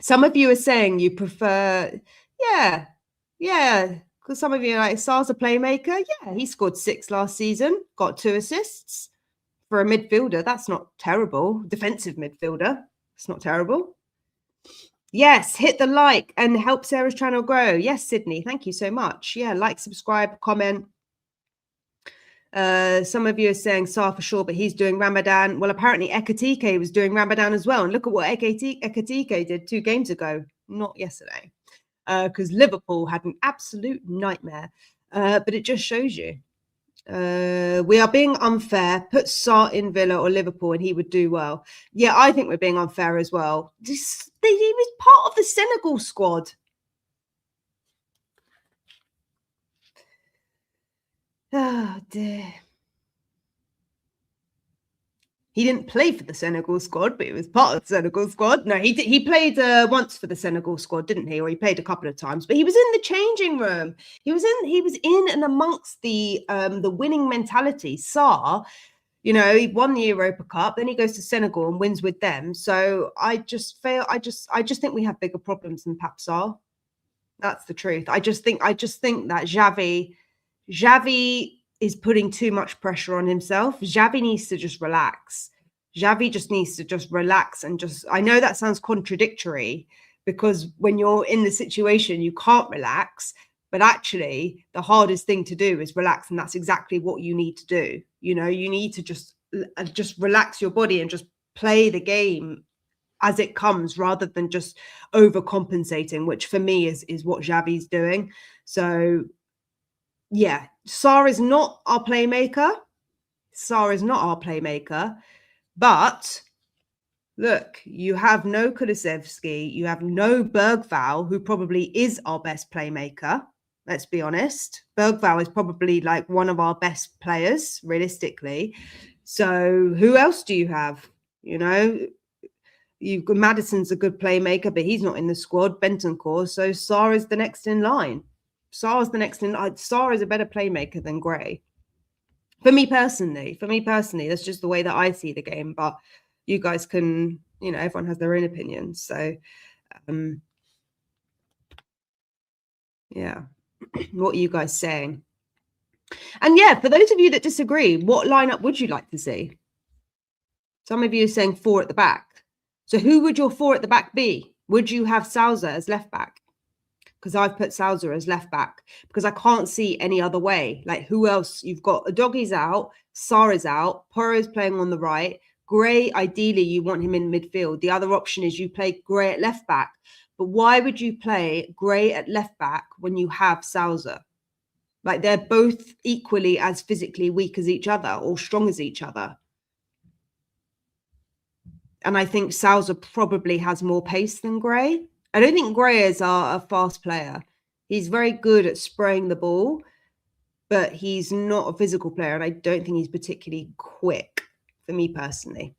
Some of you are saying you prefer, yeah, because some of you are like, Sarr's a playmaker. Yeah, he scored 6 last season, got 2 assists. For a midfielder, that's not terrible. Defensive midfielder, it's not terrible. Yes, hit the like and help Sarah's channel grow. Yes, Sydney, thank you so much. Yeah, like, subscribe, comment. Some of you are saying Sarr for sure, but he's doing Ramadan. Well, apparently Ekatike was doing Ramadan as well. And look at what Ekatike did 2 games ago, not yesterday, because Liverpool had an absolute nightmare. But it just shows you. We are being unfair. Put Sarr in Villa or Liverpool and he would do well. Yeah, I think we're being unfair as well. He was part of the Senegal squad. Oh dear. He didn't play for the Senegal squad, but he was part of the Senegal squad. No, he played once for the Senegal squad, didn't he? Or he played a couple of times, but he was in the changing room. He was in and amongst the winning mentality. Sarr, You know, he won the Europa Cup, then he goes to Senegal and wins with them. So I just think we have bigger problems than Pap Sarr. That's the truth. I just think that Xavi is putting too much pressure on himself. Xavi needs to just relax. Xavi just needs to just relax and just, I know that sounds contradictory because when you're in the situation, you can't relax, but actually the hardest thing to do is relax. And that's exactly what you need to do. You know, you need to just relax your body and just play the game as it comes rather than just overcompensating, which for me is what Xavi's doing. So yeah, Sarr is not our playmaker. But look, you have no Kulusevski, you have no Bergvall, who probably is our best playmaker. Let's be honest. Bergvall is probably like one of our best players, realistically. So who else do you have? You know, you've got Maddison's a good playmaker, but he's not in the squad. Bentancur. So Sarr is the next in line. Sarr is a better playmaker than Gray. For me personally, that's just the way that I see the game. But you guys can, you know, everyone has their own opinions. So, yeah, what are you guys saying? And yeah, for those of you that disagree, what lineup would you like to see? Some of you are saying 4 at the back. So who would your 4 at the back be? Would you have Sousa as left back? Because I've put Sousa as left back because I can't see any other way. Like, who else? You've got Udogi's out, Sarr is out, Porro's playing on the right. Gray, ideally, you want him in midfield. The other option is you play Gray at left back. But why would you play Gray at left back when you have Sousa? Like, they're both equally as physically weak as each other or strong as each other. And I think Sousa probably has more pace than Gray. I don't think Gray is a fast player. He's very good at spraying the ball, but he's not a physical player. And I don't think he's particularly quick, for me personally.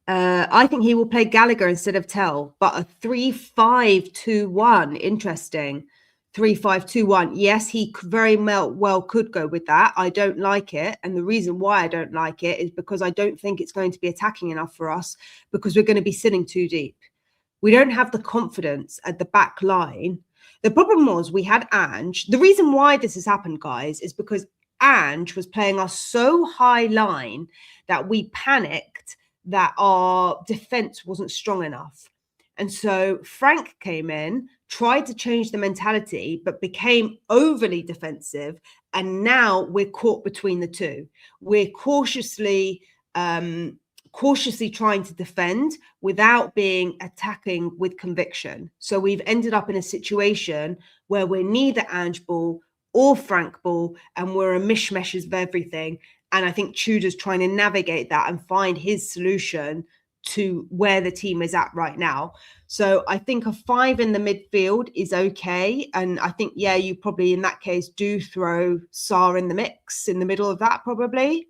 I think he will play Gallagher instead of Tell, but a 3-5-2-1. Interesting. 3-5-2-1. Yes, he very well could go with that. I don't like it. And the reason why I don't like it is because I don't think it's going to be attacking enough for us because we're going to be sitting too deep. We don't have the confidence at the back line. The problem was we had Ange. The reason why this has happened, guys, is because Ange was playing us so high line that we panicked that our defense wasn't strong enough. And so Frank came in, tried to change the mentality, but became overly defensive. And now we're caught between the two. We're cautiously trying to defend without being attacking with conviction. So we've ended up in a situation where we're neither Ange ball or Frank ball, and we're a mishmash of everything. And I think Tudor's trying to navigate that and find his solution to where the team is at right now. So I think a 5 in the midfield is okay. And I think, yeah, you probably in that case do throw Sarr in the mix in the middle of that probably.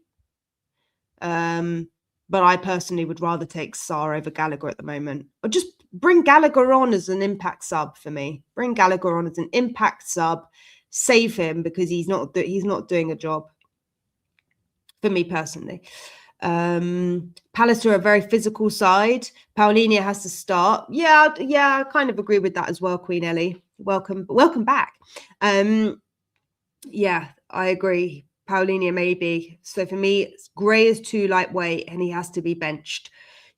But I personally would rather take Sarr over Gallagher at the moment. Or just bring Gallagher on as an impact sub for me. Bring Gallagher on as an impact sub. Save him because he's not doing a job. For me personally. Palace are a very physical side. Paulinho has to start. Yeah, I kind of agree with that as well, Queen Ellie. Welcome back. Yeah, I agree. Paulinho maybe. So for me, Gray is too lightweight and he has to be benched.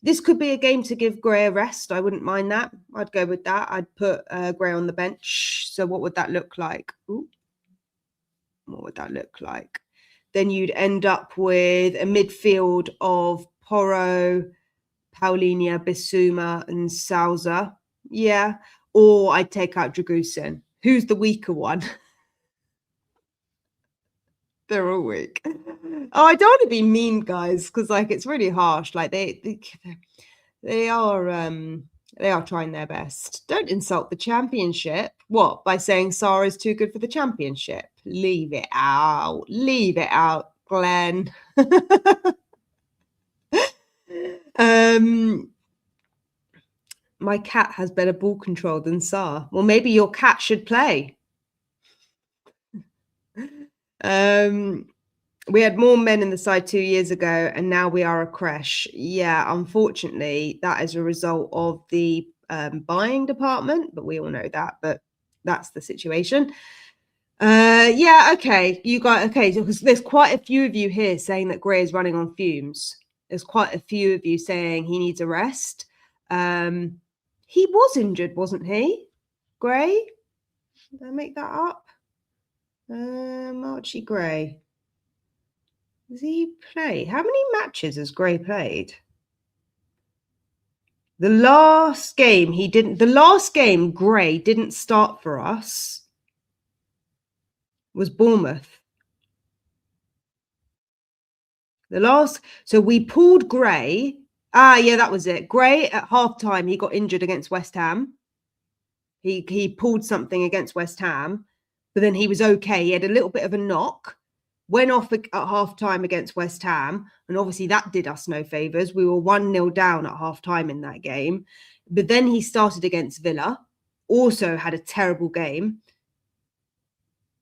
This could be a game to give Gray a rest. I wouldn't mind that. I'd go with that. I'd put Gray on the bench. So what would that look like? Ooh. What would that look like? Then you'd end up with a midfield of Porro, Paulinho, Bissouma, and Sousa. Yeah. Or I'd take out Dragusin. Who's the weaker one? They're all weak. Oh, I don't want to be mean, guys, because like it's really harsh. Like they are trying their best. Don't insult the championship. What? By saying Sarr is too good for the championship? Leave it out. Leave it out, Glenn. My cat has better ball control than Sarr. Well, maybe your cat should play. We had more men in the side 2 years ago, and now we are a creche. Yeah, unfortunately, that is a result of the buying department, but we all know that. But that's the situation. Yeah, okay. You got okay. So there's quite a few of you here saying that Gray is running on fumes. There's quite a few of you saying he needs a rest. He was injured, wasn't he? Gray? Did I make that up? Archie Gray. Does he play? How many matches has Gray played? The last game he didn't. The last game Gray didn't start for us was Bournemouth. So we pulled Gray. Yeah, that was it. Gray at halftime, he got injured against West Ham. He pulled something against West Ham, but then he was okay. He had a little bit of a knock, went off at halftime against West Ham, and obviously that did us no favours. We were 1-0 down at halftime in that game. But then he started against Villa, also had a terrible game.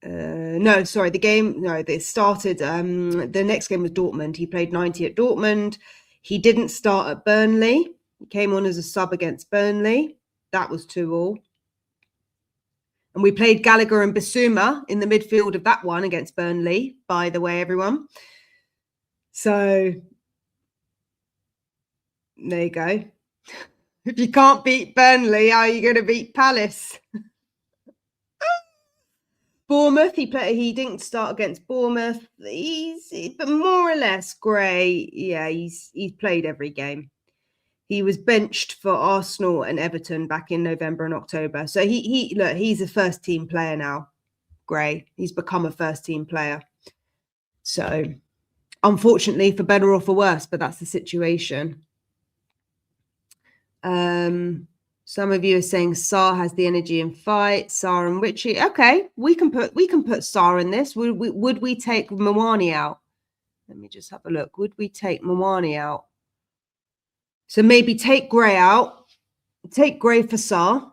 They started. The next game was Dortmund. He played 90 at Dortmund. He didn't start at Burnley. He came on as a sub against Burnley. That was 2-2. And we played Gallagher and Bissouma in the midfield of that one against Burnley, by the way, everyone. So there you go. If you can't beat Burnley, how are you going to beat Palace? Bournemouth, he didn't start against Bournemouth. But more or less, Gray, yeah, he's played every game. He was benched for Arsenal and Everton back in November and October. So he's a first team player now. Gray, he's become a first team player. So unfortunately, for better or for worse, but that's the situation. Some of you are saying Sarr has the energy and fight. Sarr and Richie. Okay, we can put Sarr in this. Would we take Mawani out? Let me just have a look. Would we take Mawani out? So maybe take Gray out. Take Gray for Sarr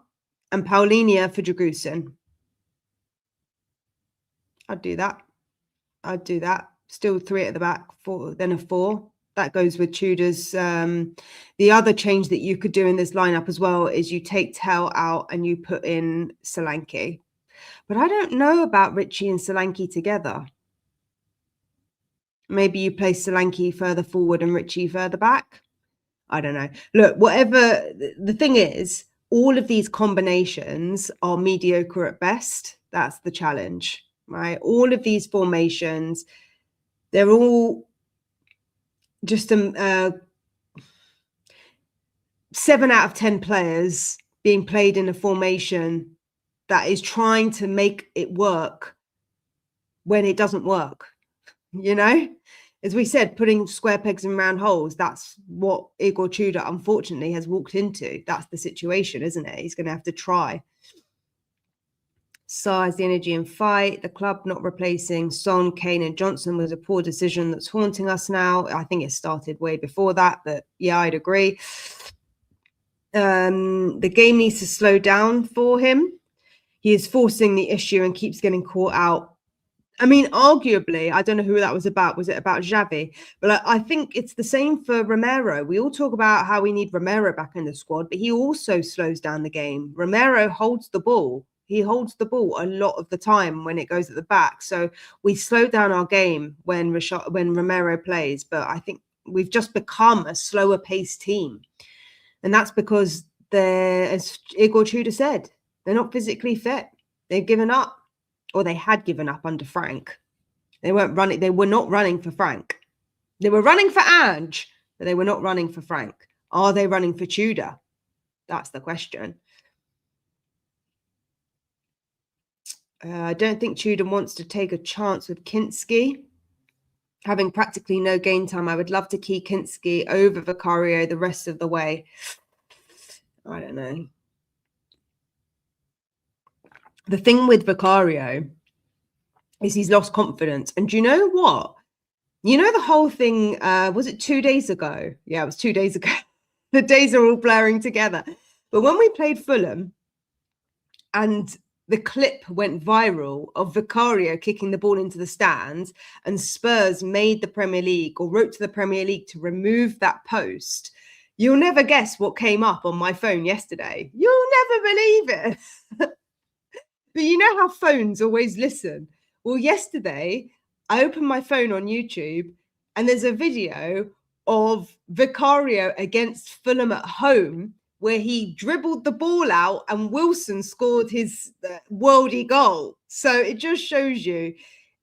and Paulinia for Dragusin. I'd do that. Still 3 at the back, 4, then a 4. That goes with Tudor's. The other change that you could do in this lineup as well is you take Tell out and you put in Solanke. But I don't know about Richie and Solanke together. Maybe you place Solanke further forward and Richie further back. I don't know. Look, whatever. The thing is, all of these combinations are mediocre at best. That's the challenge, right? All of these formations, they're all just 7 out of 10 players being played in a formation that is trying to make it work when it doesn't work. You know, as we said, putting square pegs in round holes, that's what Igor Tudor unfortunately has walked into. That's the situation, isn't it? He's going to have to try. Size, the energy and fight. The club not replacing Son, Kane and Johnson was a poor decision that's haunting us now. I think it started way before that, but yeah, I'd agree. The game needs to slow down for him. He is forcing the issue and keeps getting caught out. I mean, arguably, I don't know who that was about. Was it about Xavi? But I think it's the same for Romero. We all talk about how we need Romero back in the squad, but he also slows down the game. Romero holds the ball. He holds the ball a lot of the time when it goes at the back. So we slow down our game when Romero plays. But I think we've just become a slower paced team. And that's because as Igor Tudor said, they're not physically fit. They've given up. Or they had given up under Frank. They weren't running. They were not running for Frank. They were running for Ange, but they were not running for Frank. Are they running for Tudor? That's the question. I don't think Tudor wants to take a chance with Kinski. Having practically no game time, I would love to key Kinski over Vicario the rest of the way. I don't know. The thing with Vicario is he's lost confidence. And do you know what? You know the whole thing, was it 2 days ago? Yeah, it was 2 days ago. The days are all blurring together. But when we played Fulham and the clip went viral of Vicario kicking the ball into the stands, and Spurs made the Premier League or wrote to the Premier League to remove that post. You'll never guess what came up on my phone yesterday. You'll never believe it. But you know how phones always listen? Well, yesterday, I opened my phone on YouTube and there's a video of Vicario against Fulham at home where he dribbled the ball out and Wilson scored his worldy goal. So it just shows you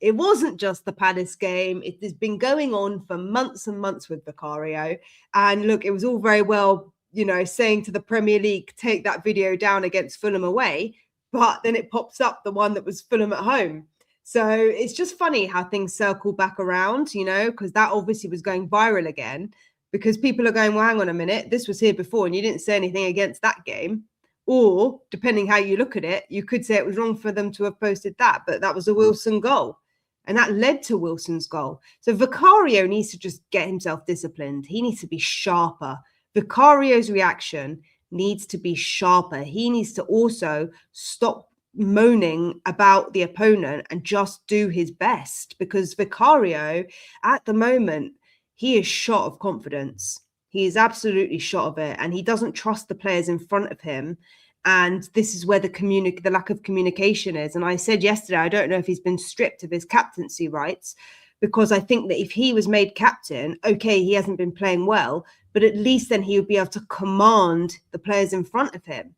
it wasn't just the Palace game. It has been going on for months and months with Vicario. And look, it was all very well, you know, saying to the Premier League, take that video down against Fulham away. But then it pops up the one that was Fulham at home. So it's just funny how things circle back around, you know, because that obviously was going viral again because people are going, well, hang on a minute, this was here before and you didn't say anything against that game. Or depending how you look at it, you could say it was wrong for them to have posted that, but that was a Wilson goal. And that led to Wilson's goal. So Vicario needs to just get himself disciplined. He needs to be sharper. Vicario's reaction needs to be sharper. He needs to also stop moaning about the opponent and just do his best, because Vicario at the moment, he is shot of confidence. He is absolutely shot of it, and he doesn't trust the players in front of him. And this is where the lack of communication is. And I said yesterday, I don't know if he's been stripped of his captaincy rights, because I think that if he was made captain, okay, he hasn't been playing well, but at least then he would be able to command the players in front of him.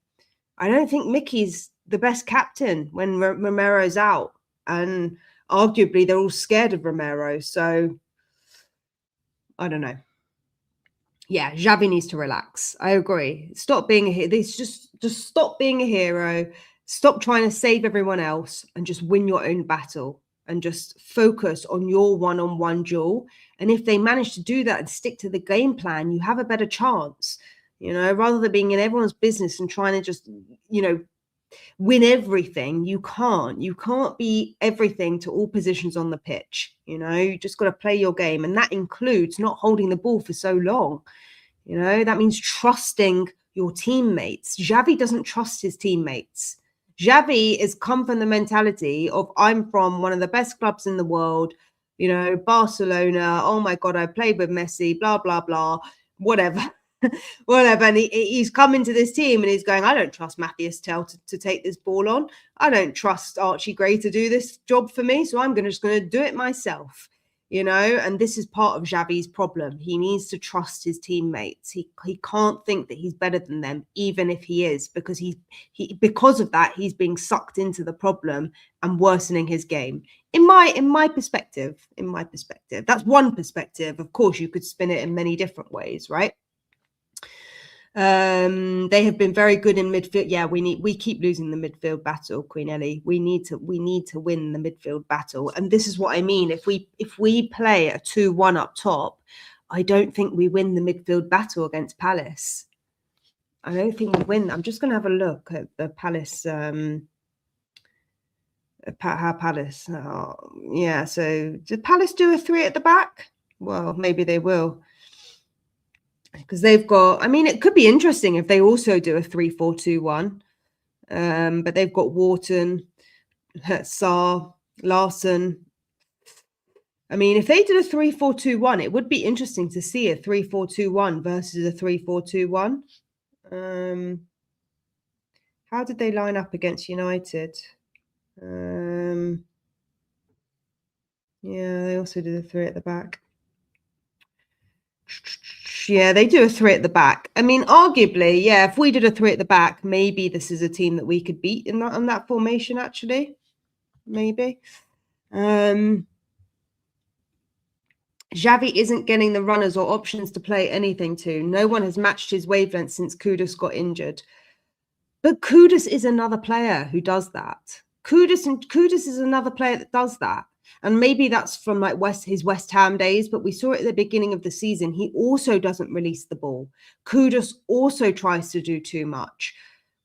I don't think Mickey's the best captain when Romero's out. And arguably, they're all scared of Romero. So, I don't know. Yeah, Xavi needs to relax. I agree. Stop being a hero. Just stop being a hero. Stop trying to save everyone else and just win your own battle and just focus on your one-on-one duel. And if they manage to do that and stick to the game plan, you have a better chance, you know, rather than being in everyone's business and trying to just, you know, win everything. You can't be everything to all positions on the pitch. You know, you just got to play your game. And that includes not holding the ball for so long. You know, that means trusting your teammates. Xavi doesn't trust his teammates. Xavi is come from the mentality of, I'm from one of the best clubs in the world, you know, Barcelona. Oh my God, I played with Messi, blah, blah, blah, whatever. Whatever. And he's come into this team and he's going, I don't trust Matthias Tell to take this ball on. I don't trust Archie Gray to do this job for me. So I'm just going to do it myself, you know. And this is part of Xavi's problem. He needs to trust his teammates. He can't think that he's better than them, even if he is, because because of that, he's being sucked into the problem and worsening his game. In my perspective, that's one perspective. Of course, you could spin it in many different ways, right? They have been very good in midfield. Yeah, we keep losing the midfield battle, Queen Ellie. We need to win the midfield battle. And this is what I mean. If we play a 2-1 up top, I don't think we win the midfield battle against Palace. I don't think we win. I'm just going to have a look at the Palace. How Palace? Oh, yeah. So did Palace do a 3 at the back? Well, maybe they will. Because they've got, I mean, it could be interesting if they also do a 3-4-2-1. But they've got Wharton, Sarr, Larson. I mean, if they did a 3-4-2-1, it would be interesting to see a 3-4-2-1 versus a 3-4-2-1. How did they line up against United? Yeah, they also did a 3 at the back. Yeah, they do a 3 at the back. I mean, arguably, yeah, if we did a 3 at the back, maybe this is a team that we could beat in that formation, actually. Maybe. Xavi isn't getting the runners or options to play anything to. No one has matched his wavelength since Kudus got injured. But Kudus is another player who does that. Kudus is another player that does that. And maybe that's from like his West Ham days, but we saw it at the beginning of the season. He also doesn't release the ball. Kudus also tries to do too much.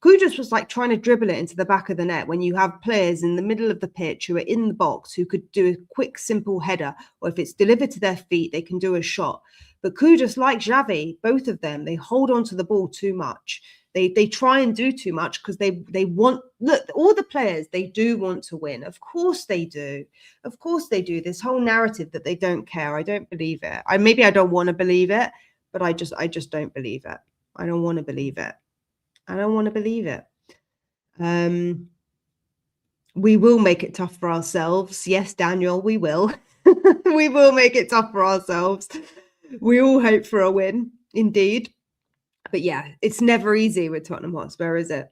Kudus was like trying to dribble it into the back of the net when you have players in the middle of the pitch who are in the box who could do a quick, simple header, or if it's delivered to their feet, they can do a shot. But Kudus, like Xavi, both of them, they hold on to the ball too much. They try and do too much because they want, look, all the players, they do want to win. Of course they do. Of course they do. This whole narrative that they don't care, I don't believe it. Maybe I don't want to believe it, but I just don't believe it. I don't want to believe it. I don't want to believe it. We will make it tough for ourselves. Yes, Daniel, we will. We will make it tough for ourselves. We all hope for a win, indeed. But yeah, it's never easy with Tottenham Hotspur, is it?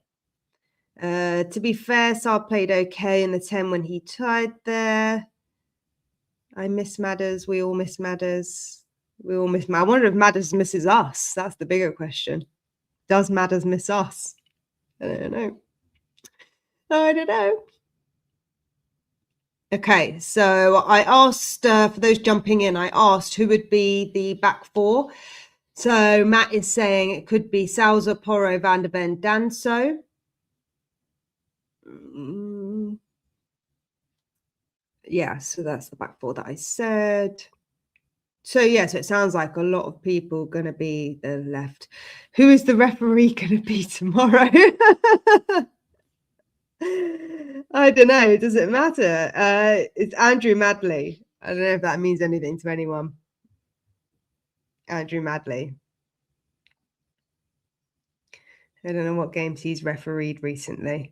To be fair, Saar played okay in the 10 when he tied there. I miss Madders. We all miss Madders. We all miss Madders. I wonder if Madders misses us. That's the bigger question. Does Madders miss us? I don't know. I don't know. Okay, so I asked, for those jumping in, I asked who would be the back four. So Matt is saying it could be Sousa, Porro, Van der Ven, Danso. Yeah, so that's the back four that I said. So yeah, so it sounds like a lot of people going to be the left. Who is the referee going to be tomorrow? I don't know. Does it matter? It's Andrew Madley. I don't know if that means anything to anyone. Andrew Madley. I don't know what games he's refereed recently.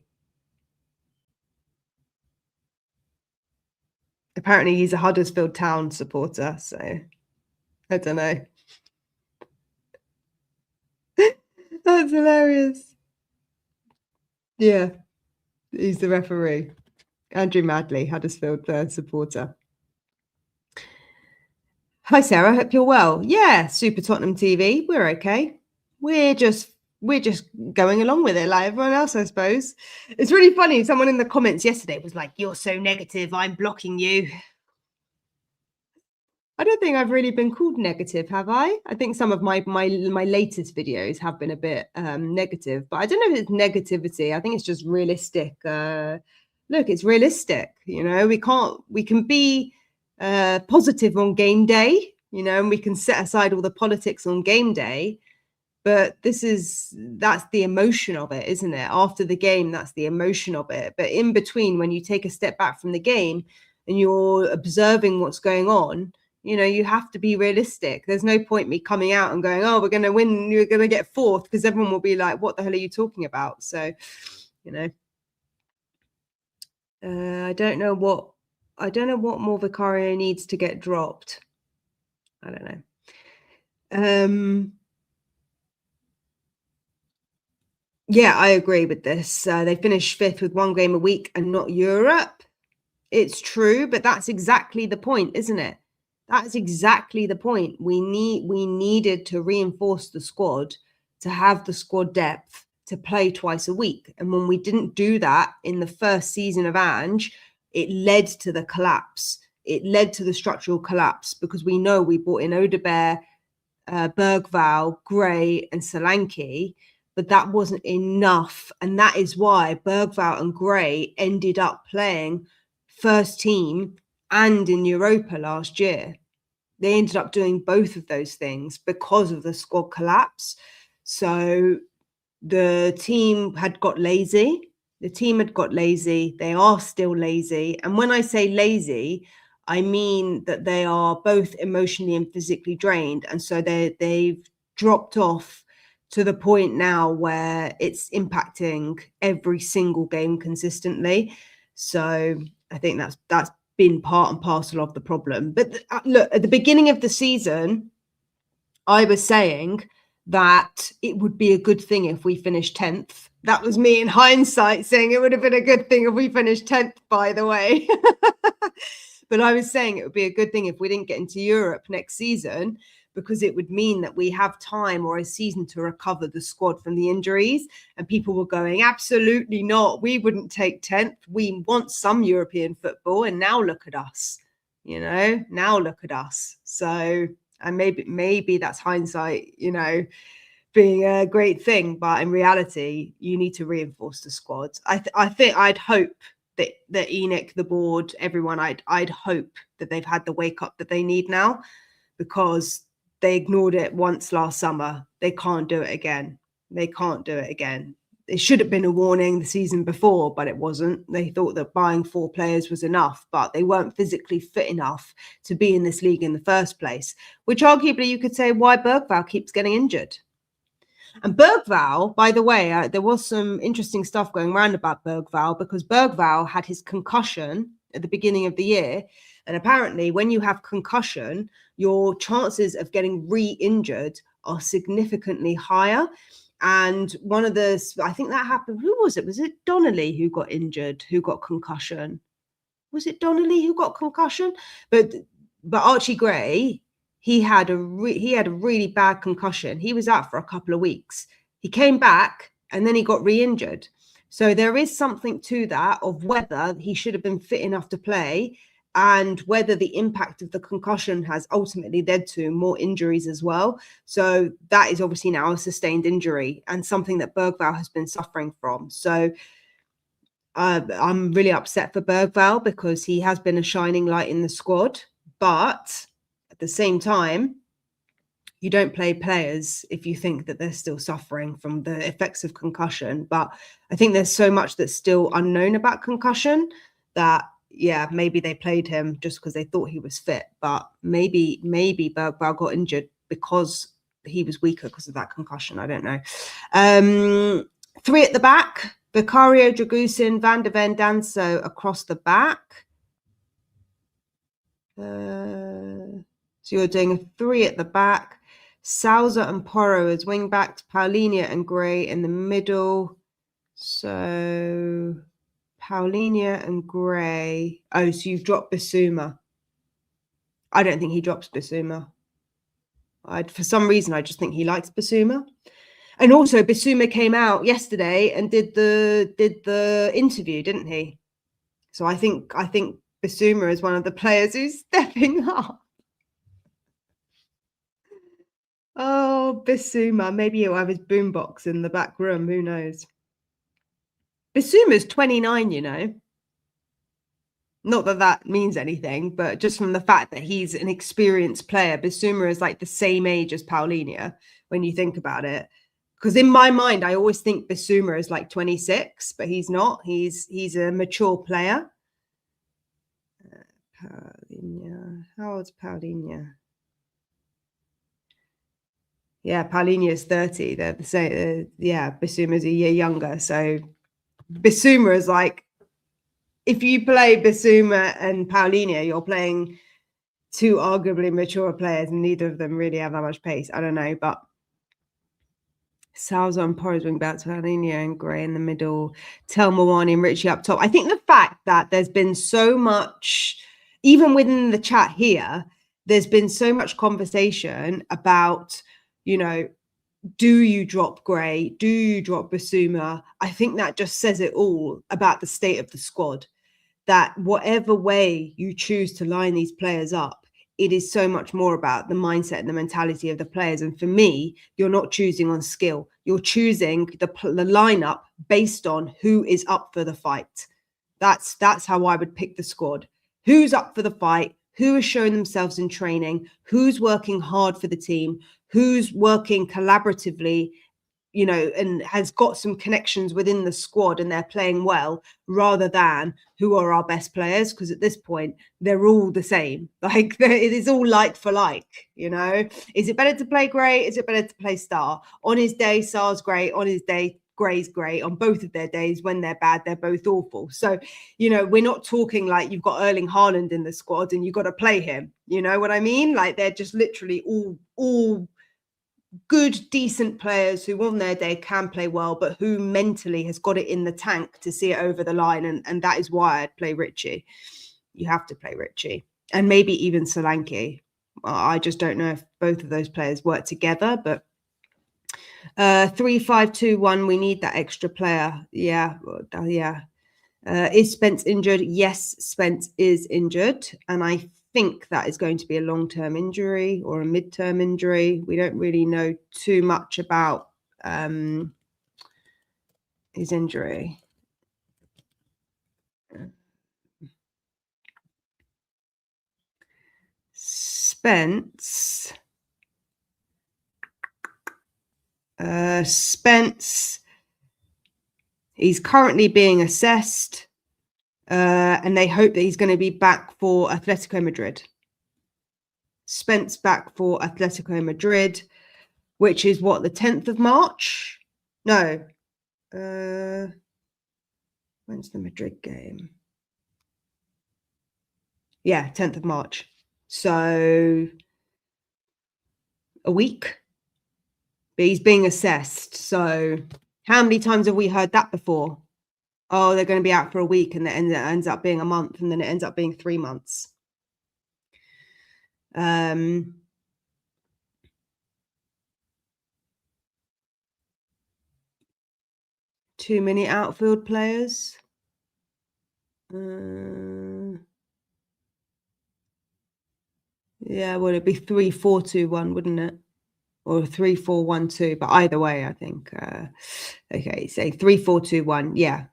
Apparently he's a Huddersfield Town supporter, so I don't know. That's hilarious. Yeah, he's the referee. Andrew Madley, Huddersfield supporter. Hi, Sarah. Hope you're well. Yeah, Super Tottenham TV. We're okay. We're just going along with it like everyone else, I suppose. It's really funny. Someone in the comments yesterday was like, "You're so negative. I'm blocking you." I don't think I've really been called negative, have I? I think some of my latest videos have been a bit negative, but I don't know if it's negativity. I think it's just realistic. Look, it's realistic. You know, we can be positive on game day, you know, and we can set aside all the politics on game day. But that's the emotion of it, isn't it? After the game, that's the emotion of it. But in between, when you take a step back from the game and you're observing what's going on, you know, you have to be realistic. There's no point me coming out and going, "Oh, we're going to win. You're going to get fourth," because everyone will be like, "What the hell are you talking about?" So, you know, I don't know what more Vicario needs to get dropped. I don't know. Yeah, I agree with this. They finished 5th with 1 game a week and not Europe. It's true, but that's exactly the point, isn't it? That's exactly the point. We needed to reinforce the squad, to have the squad depth, to play twice a week. And when we didn't do that in the first season of Ange, it led to the collapse. It led to the structural collapse because we know we brought in Odebear, Bergvall, Gray, and Solanke, but that wasn't enough. And that is why Bergvall and Gray ended up playing first team and in Europa last year. They ended up doing both of those things because of the squad collapse. So the team had got lazy. They are still lazy. And when I say lazy, I mean that they are both emotionally and physically drained. And so they've dropped off to the point now where it's impacting every single game consistently. So I think that's been part and parcel of the problem. But look, at the beginning of the season, I was saying that it would be a good thing if we finished 10th. That was me in hindsight saying it would have been a good thing if we finished 10th, by the way. But I was saying it would be a good thing if we didn't get into Europe next season, because it would mean that we have time or a season to recover the squad from the injuries. And people were going, absolutely not. We wouldn't take 10th. We want some European football. And now look at us, you know, now look at us. So, and maybe that's hindsight, you know, being a great thing. But in reality, you need to reinforce the squad. I think I'd hope that ENIC, the board, everyone, I'd hope that they've had the wake up that they need now, because they ignored it once last summer. They can't do it again. They can't do it again. It should have been a warning the season before, but it wasn't. They thought that buying 4 players was enough, but they weren't physically fit enough to be in this league in the first place, which arguably you could say why Bergvall keeps getting injured. And Bergvall, by the way, there was some interesting stuff going around about Bergvall, because Bergvall had his concussion at the beginning of the year. And apparently when you have concussion, your chances of getting re-injured are significantly higher. And one of the, I think that happened, who was it? Was it Donnelly who got injured, who got concussion? Was it Donnelly who got concussion? But Archie Gray, he had a really bad concussion. He was out for a couple of weeks. He came back and then he got re-injured. So there is something to that of whether he should have been fit enough to play, and whether the impact of the concussion has ultimately led to more injuries as well. So that is obviously now a sustained injury and something that Bergvall has been suffering from. So I'm really upset for Bergvall, because he has been a shining light in the squad. But at the same time, you don't play players if you think that they're still suffering from the effects of concussion. But I think there's so much that's still unknown about concussion that, yeah, maybe they played him just because they thought he was fit. But maybe Bergvall got injured because he was weaker because of that concussion. I don't know. 3 at the back. Vicario, Dragusin, Van de Ven, Danso across the back. So you're doing a 3 at the back. Sousa and Porro as wing backs. Paulinho and Gray in the middle. So Paulinho and Gray. Oh, so you've dropped Bissouma. I don't think he drops Bissouma. For some reason, I just think he likes Bissouma. And also, Bissouma came out yesterday and did the interview, didn't he? So I think Bissouma is one of the players who's stepping up. Oh, Bissouma. Maybe he'll have his boombox in the back room. Who knows? Bissouma's 29, you know. Not that that means anything, but just from the fact that he's an experienced player, Bissouma is like the same age as Paulinho when you think about it. Because in my mind, I always think Bissouma is like 26, but he's not. He's a mature player. Paulinho. How old's Paulinho? Yeah, Paulinho is 30. They're the same. Yeah, Bissouma's a year younger. So Bissouma is like, if you play Bissouma and Paulinho, you're playing 2 arguably mature players, and neither of them really have that much pace. I don't know, but Sousa and Porro's wing backs, Paulinho and Gray in the middle, Telmawani and Richie up top. I think the fact that there's been so much, even within the chat here, there's been so much conversation about, you know, do you drop Gray? Do you drop Bissouma? I think that just says it all about the state of the squad, that whatever way you choose to line these players up, it is so much more about the mindset and the mentality of the players. And for me, you're not choosing on skill. You're choosing the lineup based on who is up for the fight. That's how I would pick the squad. Who's up for the fight? Who is showing themselves in training? Who's working hard for the team? Who's working collaboratively, you know, and has got some connections within the squad and they're playing well, rather than who are our best players? Because at this point, they're all the same. Like, it is all like for like, you know. Is it better to play Gray? Is it better to play Star? On his day, Star's great. On his day, Gray's great. On both of their days, when they're bad, they're both awful. So, you know, we're not talking like you've got Erling Haaland in the squad and you've got to play him. You know what I mean? Like, they're just literally all good, decent players who on their day can play well, but who mentally has got it in the tank to see it over the line. And that is why I'd play Richie. You have to play Richie. And maybe even Solanke. I just don't know if both of those players work together, but 3-5-2-1, we need that extra player. Yeah. Is Spence injured? Yes, Spence is injured. And I think that is going to be a long-term injury or a mid-term injury. We don't really know too much about his injury. Spence Spence, he's currently being assessed, and they hope that he's going to be back for Atletico Madrid. Spence back for Atletico Madrid, which is what, the 10th of March? No. When's the Madrid game? Yeah, 10th of March. So a week. But he's being assessed. So how many times have we heard that before? Oh, they're going to be out for a week, and then it ends up being a month, and then it ends up being 3 months. Too many outfield players. Yeah, well, it'd be 3-4-2-1, wouldn't it? Or 3-4-1-2, but either way, I think. Okay, say 3-4-2-1. Yeah.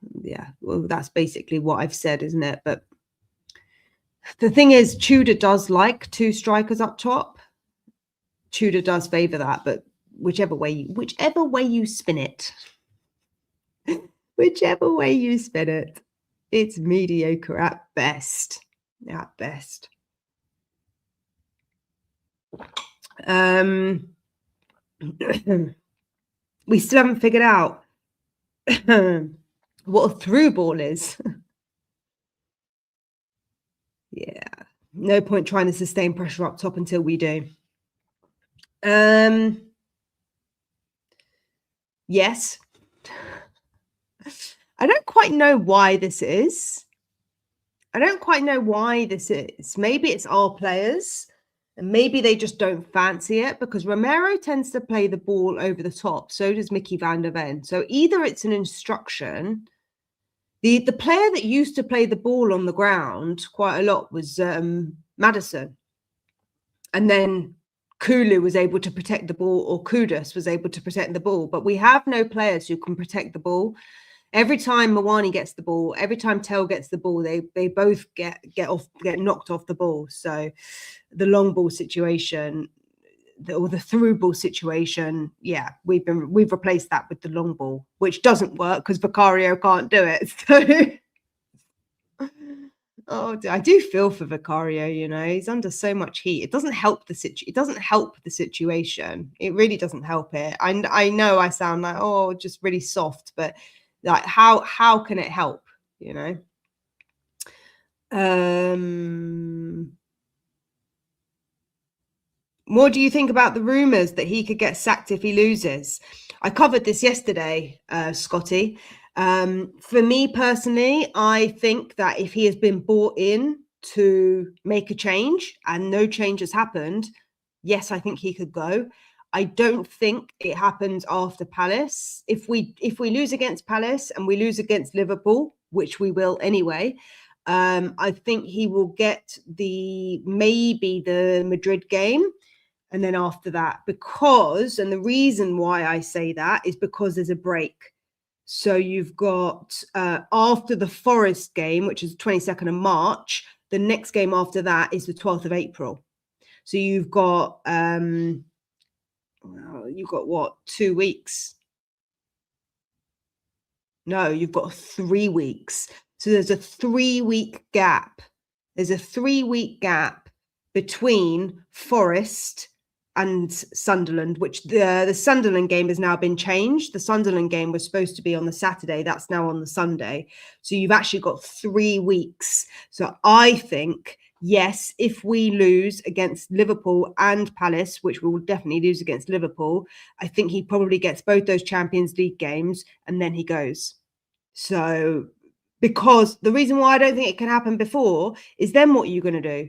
Well, that's basically what I've said, isn't it? But the thing is, Tudor does like 2 strikers up top. Tudor does favour that, but whichever way you spin it, whichever way you spin it, it's mediocre at best. At best. We still haven't figured out what a through ball is. Yeah, no point trying to sustain pressure up top until we do. Yes. I don't quite know why this is. Maybe it's our players, and maybe they just don't fancy it, because Romero tends to play the ball over the top. So does Mickey van der Ven. So either it's an instruction. The player that used to play the ball on the ground quite a lot was Maddison. And then Kulu was able to protect the ball, or Kudus was able to protect the ball. But we have no players who can protect the ball. Every time Mawani gets the ball, every time Tel gets the ball, they both get knocked off the ball. So the long ball situation, or the through ball situation, yeah, we've replaced that with the long ball, which doesn't work because Vicario can't do it. So oh, I do feel for Vicario. You know, he's under so much heat. It doesn't help the situation. It really doesn't help it. I know I sound like, oh, just really soft, but like, how can it help? You know. What do you think about the rumours that he could get sacked if he loses? I covered this yesterday, Scotty. For me personally, I think that if he has been brought in to make a change and no change has happened, yes, I think he could go. I don't think it happens after Palace. If we lose against Palace and we lose against Liverpool, which we will anyway, I think he will get maybe the Madrid game. And then after that, and the reason why I say that is because there's a break. So you've got after the Forest game, which is the 22nd of March, the next game after that is the 12th of April. So you've got what, 2 weeks? No, you've got 3 weeks. So there's a 3-week gap. There's a 3-week gap between Forest and Sunderland, which the Sunderland game has now been changed. The Sunderland game was supposed to be on the Saturday. That's now on the Sunday. So you've actually got 3 weeks. So I think, yes, if we lose against Liverpool and Palace, which we will definitely lose against Liverpool, I think he probably gets both those Champions League games and then he goes. So, because the reason why I don't think it can happen before is then what are you going to do?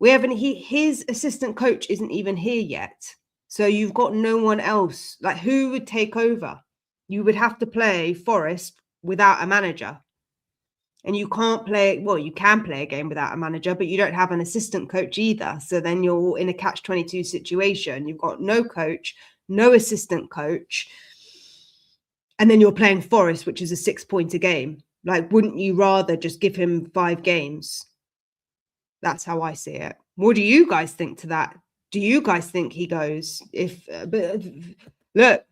His assistant coach isn't even here yet. So you've got no one else. Like, who would take over? You would have to play Forest without a manager. And you can't play, well, you can play a game without a manager, but you don't have an assistant coach either. So then you're in a catch-22 situation. You've got no coach, no assistant coach. And then you're playing Forest, which is a 6-pointer game. Like, wouldn't you rather just give him 5 games? That's how I see it. What do you guys think to that? Do you guys think he goes? But look,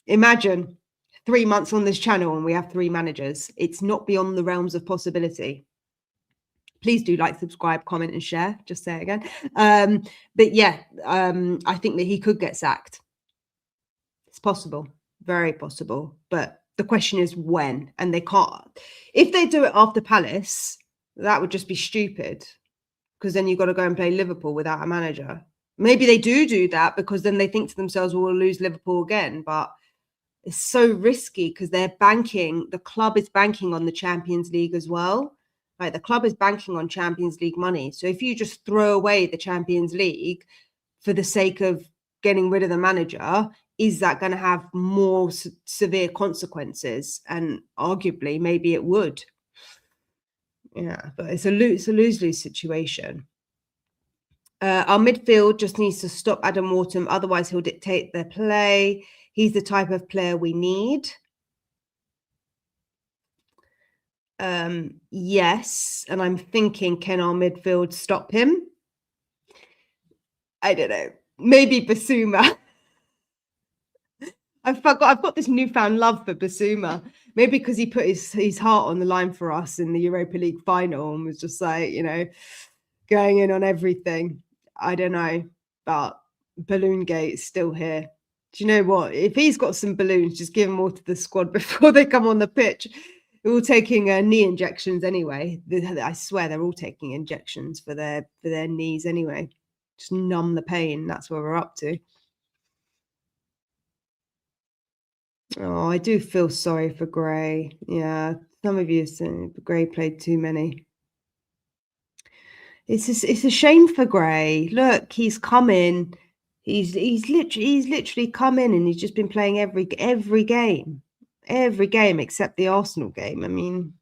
Imagine 3 months on this channel and we have 3 managers. It's not beyond the realms of possibility. Please do like, subscribe, comment, and share. Just say it again. But yeah, I think that he could get sacked. It's possible, very possible. But the question is when, and they can't. If they do it after Palace, that would just be stupid, because then you've got to go and play Liverpool without a manager. Maybe they do that because then they think to themselves, well, we'll lose Liverpool again. But it's so risky because the club is banking on the Champions League as well. Like, the club is banking on Champions League money. So if you just throw away the Champions League for the sake of getting rid of the manager, is that going to have more severe consequences? And arguably, maybe it would. Yeah, but it's a lose-lose situation. Our midfield just needs to stop Adam Wharton, otherwise he'll dictate their play. He's the type of player we need. Yes, and I'm thinking, can our midfield stop him? I don't know. Maybe Basuma. I've got this newfound love for Basuma. Maybe because he put his heart on the line for us in the Europa League final and was just like, going in on everything. I don't know, but Balloon Gate's still here. Do you know what? If he's got some balloons, just give them all to the squad before they come on the pitch. They're all taking knee injections anyway. I swear they're all taking injections for their knees anyway. Just numb the pain. That's what we're up to. Oh, I do feel sorry for Gray. Yeah, some of you said Gray played too many. It's a shame for Gray. Look, he's come in. He's literally come in and he's just been playing every game except the Arsenal game. I mean,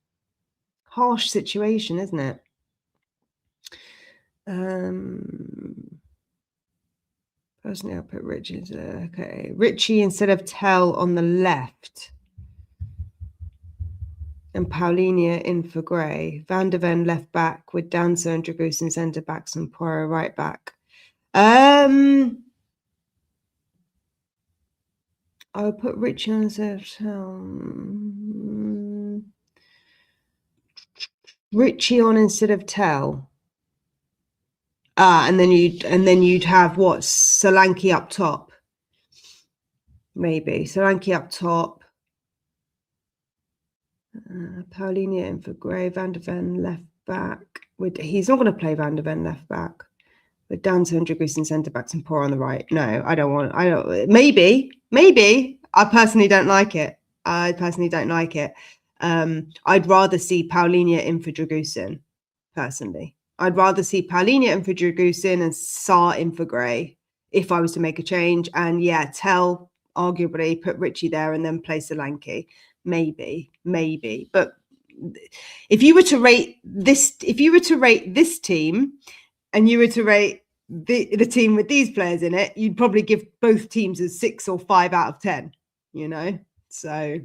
harsh situation, isn't it? Personally, I'll put Richie. Okay, Richie instead of Tell on the left, and Paulinia in for Gray. Van der Ven left back with Dancer and Dragusin centre backs and Poirot right back. I'll put Richie on instead of Tell. Richie on instead of Tell. And then you'd have what? Solanke up top. Maybe Solanke up top. Paulinia in for Gray. Van der Ven left back. He's not going to play Van der Ven left back with Dancer and Dragusin centre backs and Poor on the right. No, I don't. Maybe. I personally don't like it. I'd rather see Paulinia in for Dragusin. Personally, I'd rather see Paulinia in for Dragusin and Sarr in for Gray if I was to make a change. And yeah, Tell arguably put Richie there and then play Solanke. Maybe. But if you were to rate this team and you were to rate the team with these players in it, you'd probably give both teams a 6 or 5 out of 10, So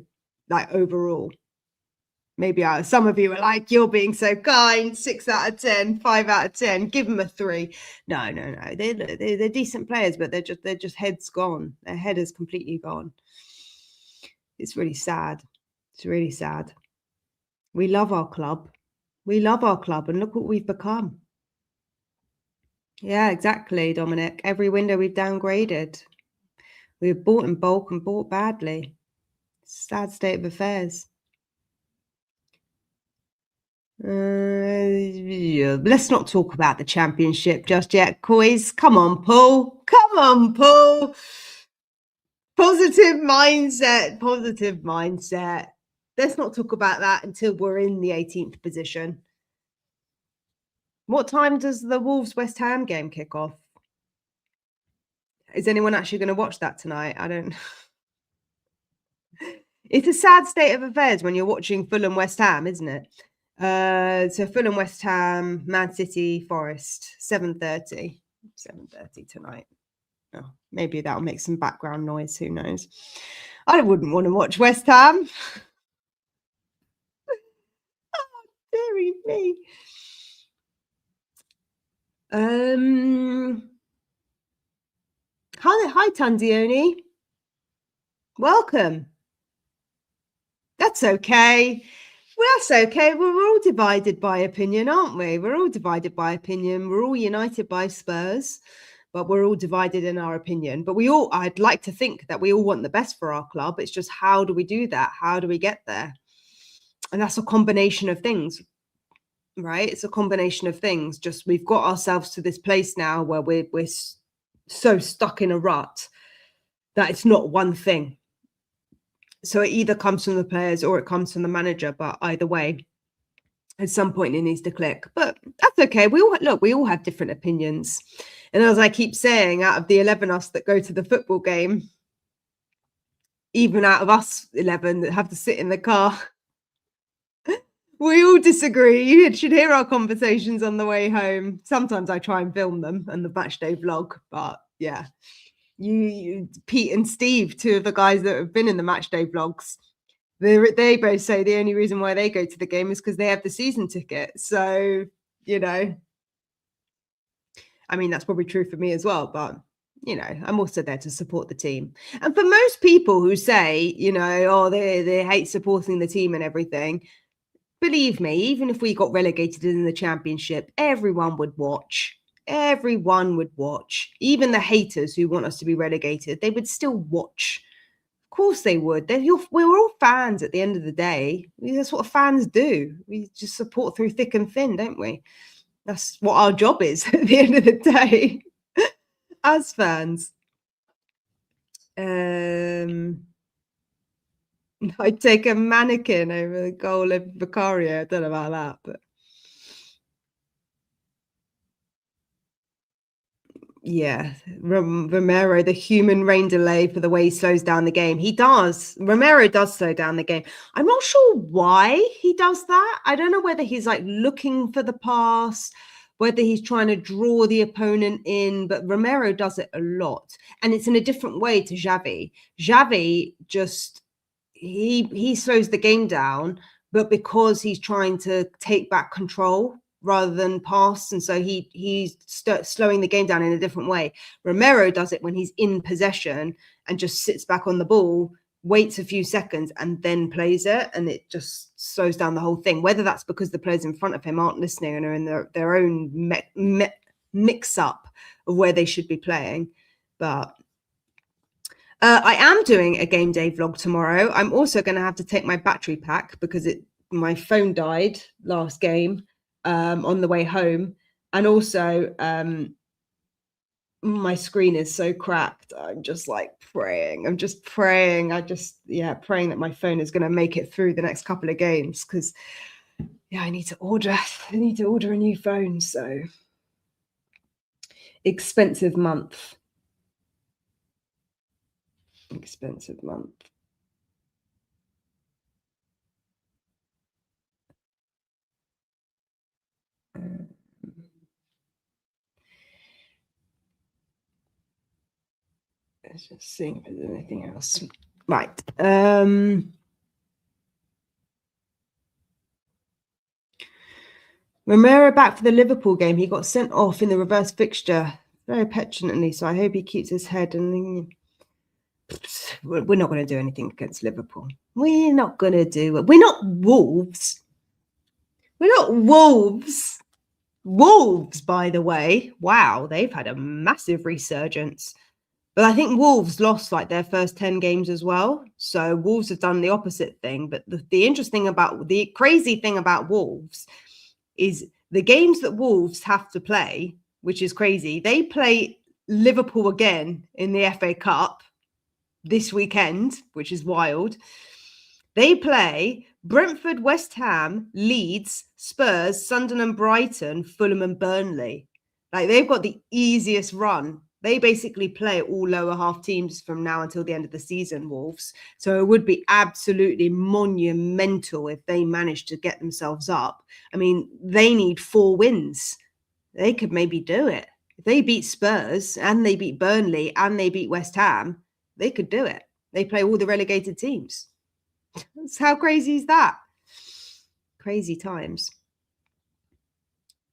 like overall, maybe some of you are like, you're being so kind, 6 out of 10, 5 out of 10, give them a 3. No. They're decent players, but they're just heads gone. Their head is completely gone. It's really sad. It's really sad. We love our club. And look what we've become. Yeah, exactly, Dominic. Every window we've downgraded. We've bought in bulk and bought badly. Sad state of affairs. Let's not talk about the championship just yet, COYS. Come on, Paul. Positive mindset. Let's not talk about that until we're in the 18th position. What time does the Wolves-West Ham game kick off? Is anyone actually going to watch that tonight? I don't. It's a sad state of affairs when you're watching Fulham-West Ham, isn't it? So Fulham-West Ham, Man City, Forest, 7:30. 7:30 tonight. Oh, maybe that'll make some background noise. Who knows? I wouldn't want to watch West Ham. Oh, dearie me. Hi, Tanzioni. Welcome. That's okay. Well, that's okay. We're all divided by opinion, aren't we? We're all divided by opinion. We're all united by Spurs, but we're all divided in our opinion. But I'd like to think that we all want the best for our club. It's just, how do we do that? How do we get there? And that's a combination of things, right? It's a combination of things. Just, we've got ourselves to this place now where we're so stuck in a rut that it's not one thing. So it either comes from the players or it comes from the manager, but either way, at some point it needs to click. But that's okay. We all have different opinions. And as I keep saying, out of the 11 us that go to the football game, even out of us 11 that have to sit in the car, we all disagree. You should hear our conversations on the way home. Sometimes I try and film them and the match day vlog, but yeah. You Pete and Steve, two of the guys that have been in the match day vlogs, they both say the only reason why they go to the game is because they have the season ticket. So, I mean, that's probably true for me as well, but I'm also there to support the team. And for most people who say, oh, they hate supporting the team and everything, believe me, even if we got relegated in the Championship, everyone would watch. Everyone would watch. Even the haters who want us to be relegated, they would still watch. Of course they would. We're all fans at the end of the day. That's what fans do. We just support through thick and thin, don't we? That's what our job is at the end of the day as fans. I'd take a mannequin over the goal of Vicario. I don't know about that, but yeah, Romero, the human rain delay for the way he slows down the game. He does. Romero does slow down the game. I'm not sure why he does that. I don't know whether he's like looking for the pass, whether he's trying to draw the opponent in, but Romero does it a lot. And it's in a different way to Xavi. Xavi just, he slows the game down, but because he's trying to take back control rather than pass, and so he's slowing the game down in a different way. Romero does it when he's in possession and just sits back on the ball, waits a few seconds, and then plays it, and it just slows down the whole thing. Whether that's because the players in front of him aren't listening and are in their own mix-up of where they should be playing. But I am doing a game day vlog tomorrow. I'm also going to have to take my battery pack because my phone died last game on the way home, and also my screen is so cracked. I'm just like praying. I'm just praying. Praying that my phone is going to make it through the next couple of games, because I need to order a new phone. So expensive month. Let's just see if there's anything else. Right. Romero back for the Liverpool game. He got sent off in the reverse fixture very petulantly, so I hope he keeps his head. And we're not going to do anything against Liverpool. We're not going to do it. We're not Wolves. We're not Wolves. Wolves, by the way, wow, they've had a massive resurgence. But I think Wolves lost like their first 10 games as well. So Wolves have done the opposite thing. But the crazy thing about Wolves is the games that Wolves have to play, which is crazy. They play Liverpool again in the FA Cup this weekend, which is wild. They play Brentford, West Ham, Leeds, Spurs, Sunderland, Brighton, Fulham and Burnley. Like, they've got the easiest run. They basically play all lower half teams from now until the end of the season, Wolves. So it would be absolutely monumental if they managed to get themselves up. I mean, they need 4 wins. They could maybe do it. If they beat Spurs and they beat Burnley and they beat West Ham, they could do it. They play all the relegated teams. How crazy is that? Crazy times.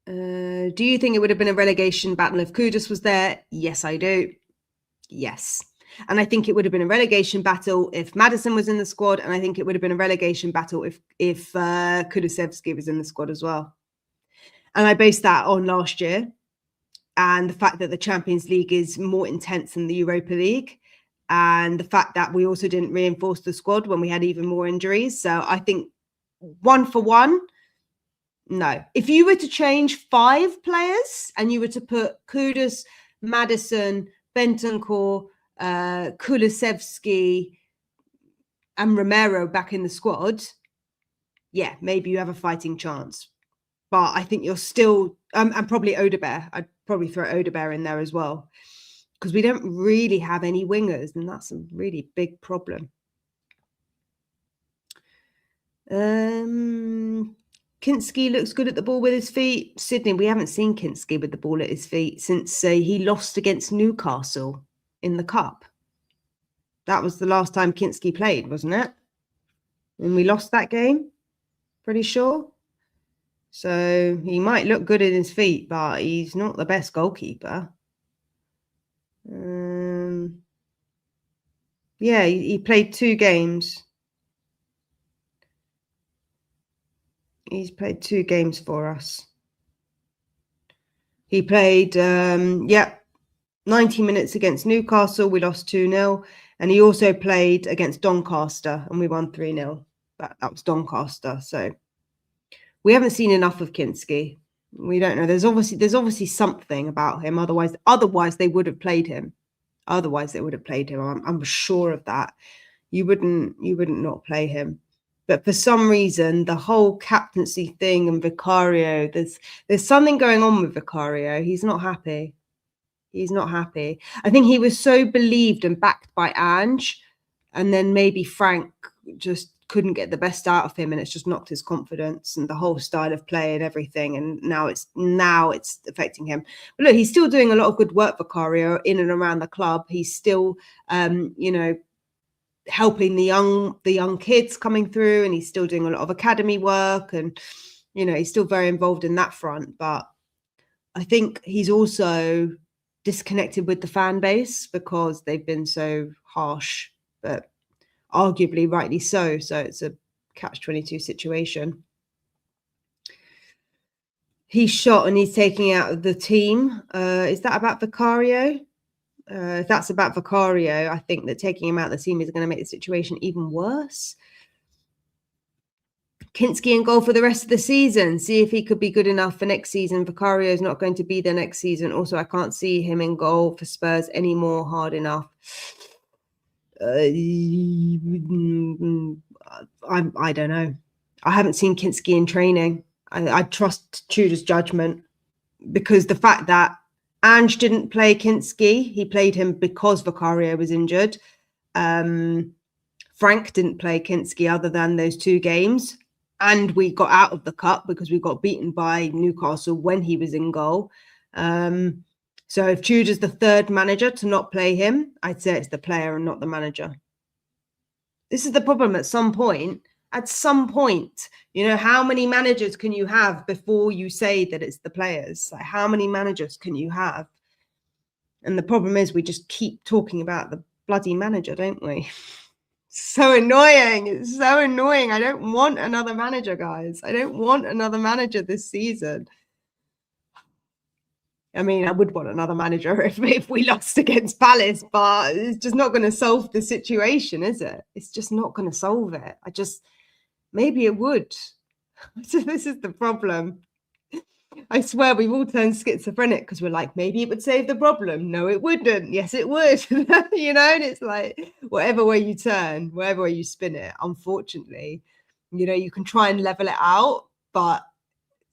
Do you think it would have been a relegation battle if Kudus was there? Yes, I do. Yes. And I think it would have been a relegation battle if Maddison was in the squad, and I think it would have been a relegation battle if Kulusevski was in the squad as well. And I based that on last year and the fact that the Champions League is more intense than the Europa League, and the fact that we also didn't reinforce the squad when we had even more injuries. So I think 1 for 1, no. If you were to change 5 players and you were to put Kudus, Maddison, Bentancur, Kulusevski and Romero back in the squad, yeah, maybe you have a fighting chance. But I think you're still, and probably Odebear. I'd probably throw Odebear in there as well, because we don't really have any wingers, and that's a really big problem. Kinski looks good at the ball with his feet. Sydney, we haven't seen Kinski with the ball at his feet since he lost against Newcastle in the Cup. That was the last time Kinski played, wasn't it? And we lost that game, pretty sure. So he might look good in his feet, but he's not the best goalkeeper. Yeah, he played 2 games. He's played 2 games for us. He played, 90 minutes against Newcastle. We lost 2-0. And he also played against Doncaster and we won 3-0. That was Doncaster. So we haven't seen enough of Kinski. We don't know. There's obviously something about him. Otherwise they would have played him. I'm sure of that. You wouldn't not play him. But for some reason, the whole captaincy thing and Vicario, there's something going on with Vicario. He's not happy. I think he was so believed and backed by Ange, and then maybe Frank just couldn't get the best out of him, and it's just knocked his confidence and the whole style of play and everything. And now it's affecting him. But look, he's still doing a lot of good work, Vicario, in and around the club. He's still, helping the young kids coming through, and he's still doing a lot of academy work, and he's still very involved in that front. But I think he's also disconnected with the fan base because they've been so harsh, but arguably rightly so. So it's a catch-22 situation. He's shot and he's taking out of the team. Is that about Vicario? If that's about Vicario, I think that taking him out of the team is going to make the situation even worse. Kinski in goal for the rest of the season. See if he could be good enough for next season. Vicario is not going to be there next season. Also, I can't see him in goal for Spurs anymore hard enough. I don't know. I haven't seen Kinski in training. I trust Tudor's judgment, because the fact that Ange didn't play Kinski, he played him because Vicario was injured. Frank didn't play Kinski other than those 2 games. And we got out of the cup because we got beaten by Newcastle when he was in goal. So if Tudor's the 3rd manager to not play him, I'd say it's the player and not the manager. This is the problem at some point. How many managers can you have before you say that it's the players? Like, how many managers can you have? And the problem is we just keep talking about the bloody manager, don't we? So annoying. It's so annoying. I don't want another manager, guys. I don't want another manager this season. I mean, I would want another manager if we lost against Palace, but it's just not going to solve the situation, is it? It's just not going to solve it. Maybe it would. So this is the problem. I swear we've all turned schizophrenic because we're like, maybe it would save the problem. No, it wouldn't. Yes, it would. And it's like, whatever way you turn, whatever way you spin it, unfortunately, you can try and level it out, but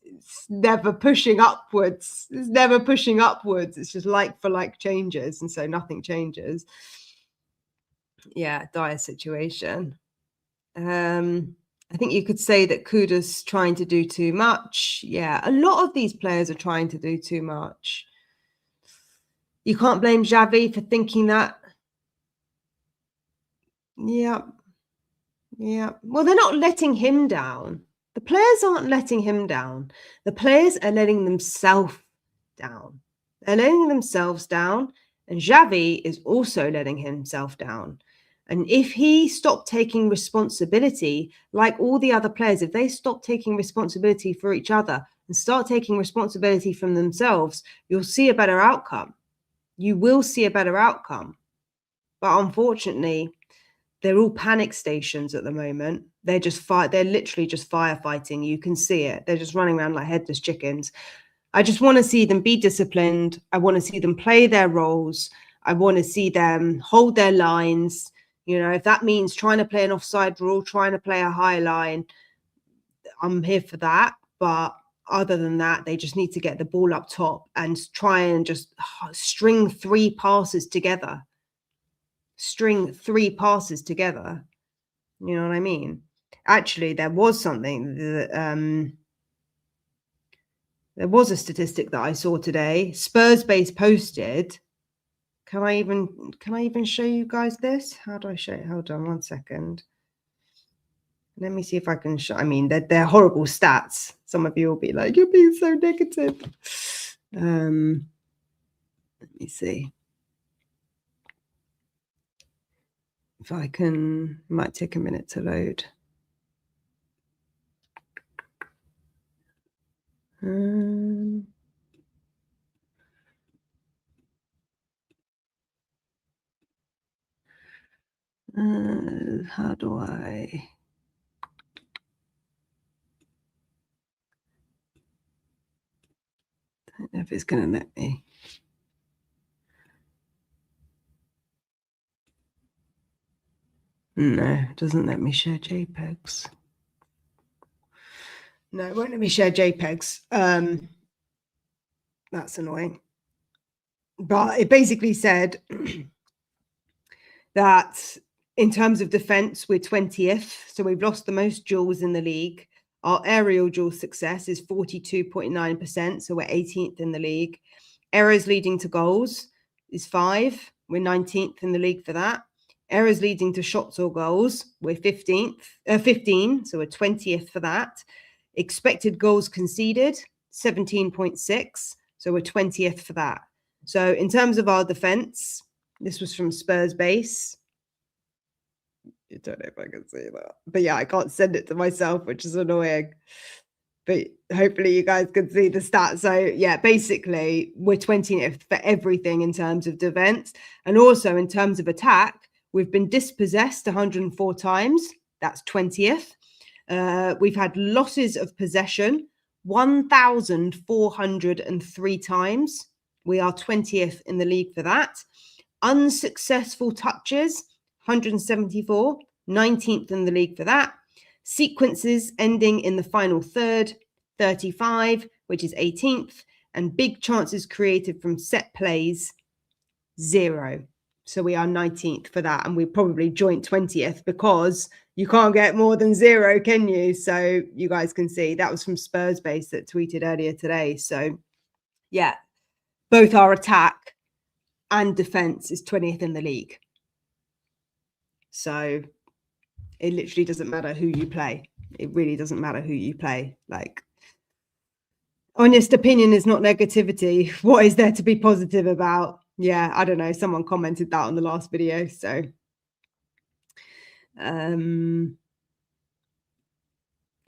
it's never pushing upwards. It's just like for like changes. And so nothing changes. Yeah, dire situation. I think you could say that Kuda's trying to do too much. Yeah, a lot of these players are trying to do too much. You can't blame Xavi for thinking that. Yeah. Well, they're not letting him down. The players aren't letting him down. The players are letting themselves down. They're letting themselves down, And Xavi is also letting himself down. And if he stopped taking responsibility, like all the other players, if they stop taking responsibility for each other and start taking responsibility from themselves, you'll see a better outcome. You will see a better outcome. But unfortunately, they're all panic stations at the moment. They're literally just firefighting. You can see it. They're just running around like headless chickens. I just want to see them be disciplined. I want to see them play their roles. I want to see them hold their lines. You know, if that means trying to play an offside rule, trying to play a high line, I'm here for that. But other than that, they just need to get the ball up top and try and just string 3 passes together. String 3 passes together. You know what I mean? Actually, there was something that there was a statistic that I saw today. Spurs base posted. Can I even show you guys this? How do I show it? Hold on 1 second. Let me see if I can show. I mean, they're horrible stats. Some of you will be like, you're being so negative. Let me see. If I can, it might take a minute to load. How do I? I don't know if it's going to let me. No, it doesn't let me share JPEGs. No, it won't let me share JPEGs. That's annoying. But it basically said that in terms of defense, we're 20th. So we've lost the most duels in the league. Our aerial duel success is 42.9%. So we're 18th in the league. Errors leading to goals is 5. We're 19th in the league for that. Errors leading to shots or goals, we're 15. So we're 20th for that. Expected goals conceded, 17.6. So we're 20th for that. So in terms of our defense, this was from Spurs base. I don't know if I can see that. But yeah, I can't send it to myself, which is annoying. But hopefully you guys can see the stats. So yeah, basically we're 20th for everything in terms of defense. And also in terms of attack, we've been dispossessed 104 times. That's 20th. We've had losses of possession 1,403 times. We are 20th in the league for that. Unsuccessful touches, 174, 19th in the league for that. Sequences ending in the final third, 35, which is 18th. And big chances created from set plays, 0. So we are 19th for that. And we're probably joint 20th because you can't get more than 0, can you? So you guys can see that was from Spurs base that tweeted earlier today. So yeah, both our attack and defense is 20th in the league. So it literally doesn't matter who you play. It really doesn't matter who you play. Like, honest opinion is not negativity. What is there to be positive about? Yeah, I don't know. Someone commented that on the last video. So it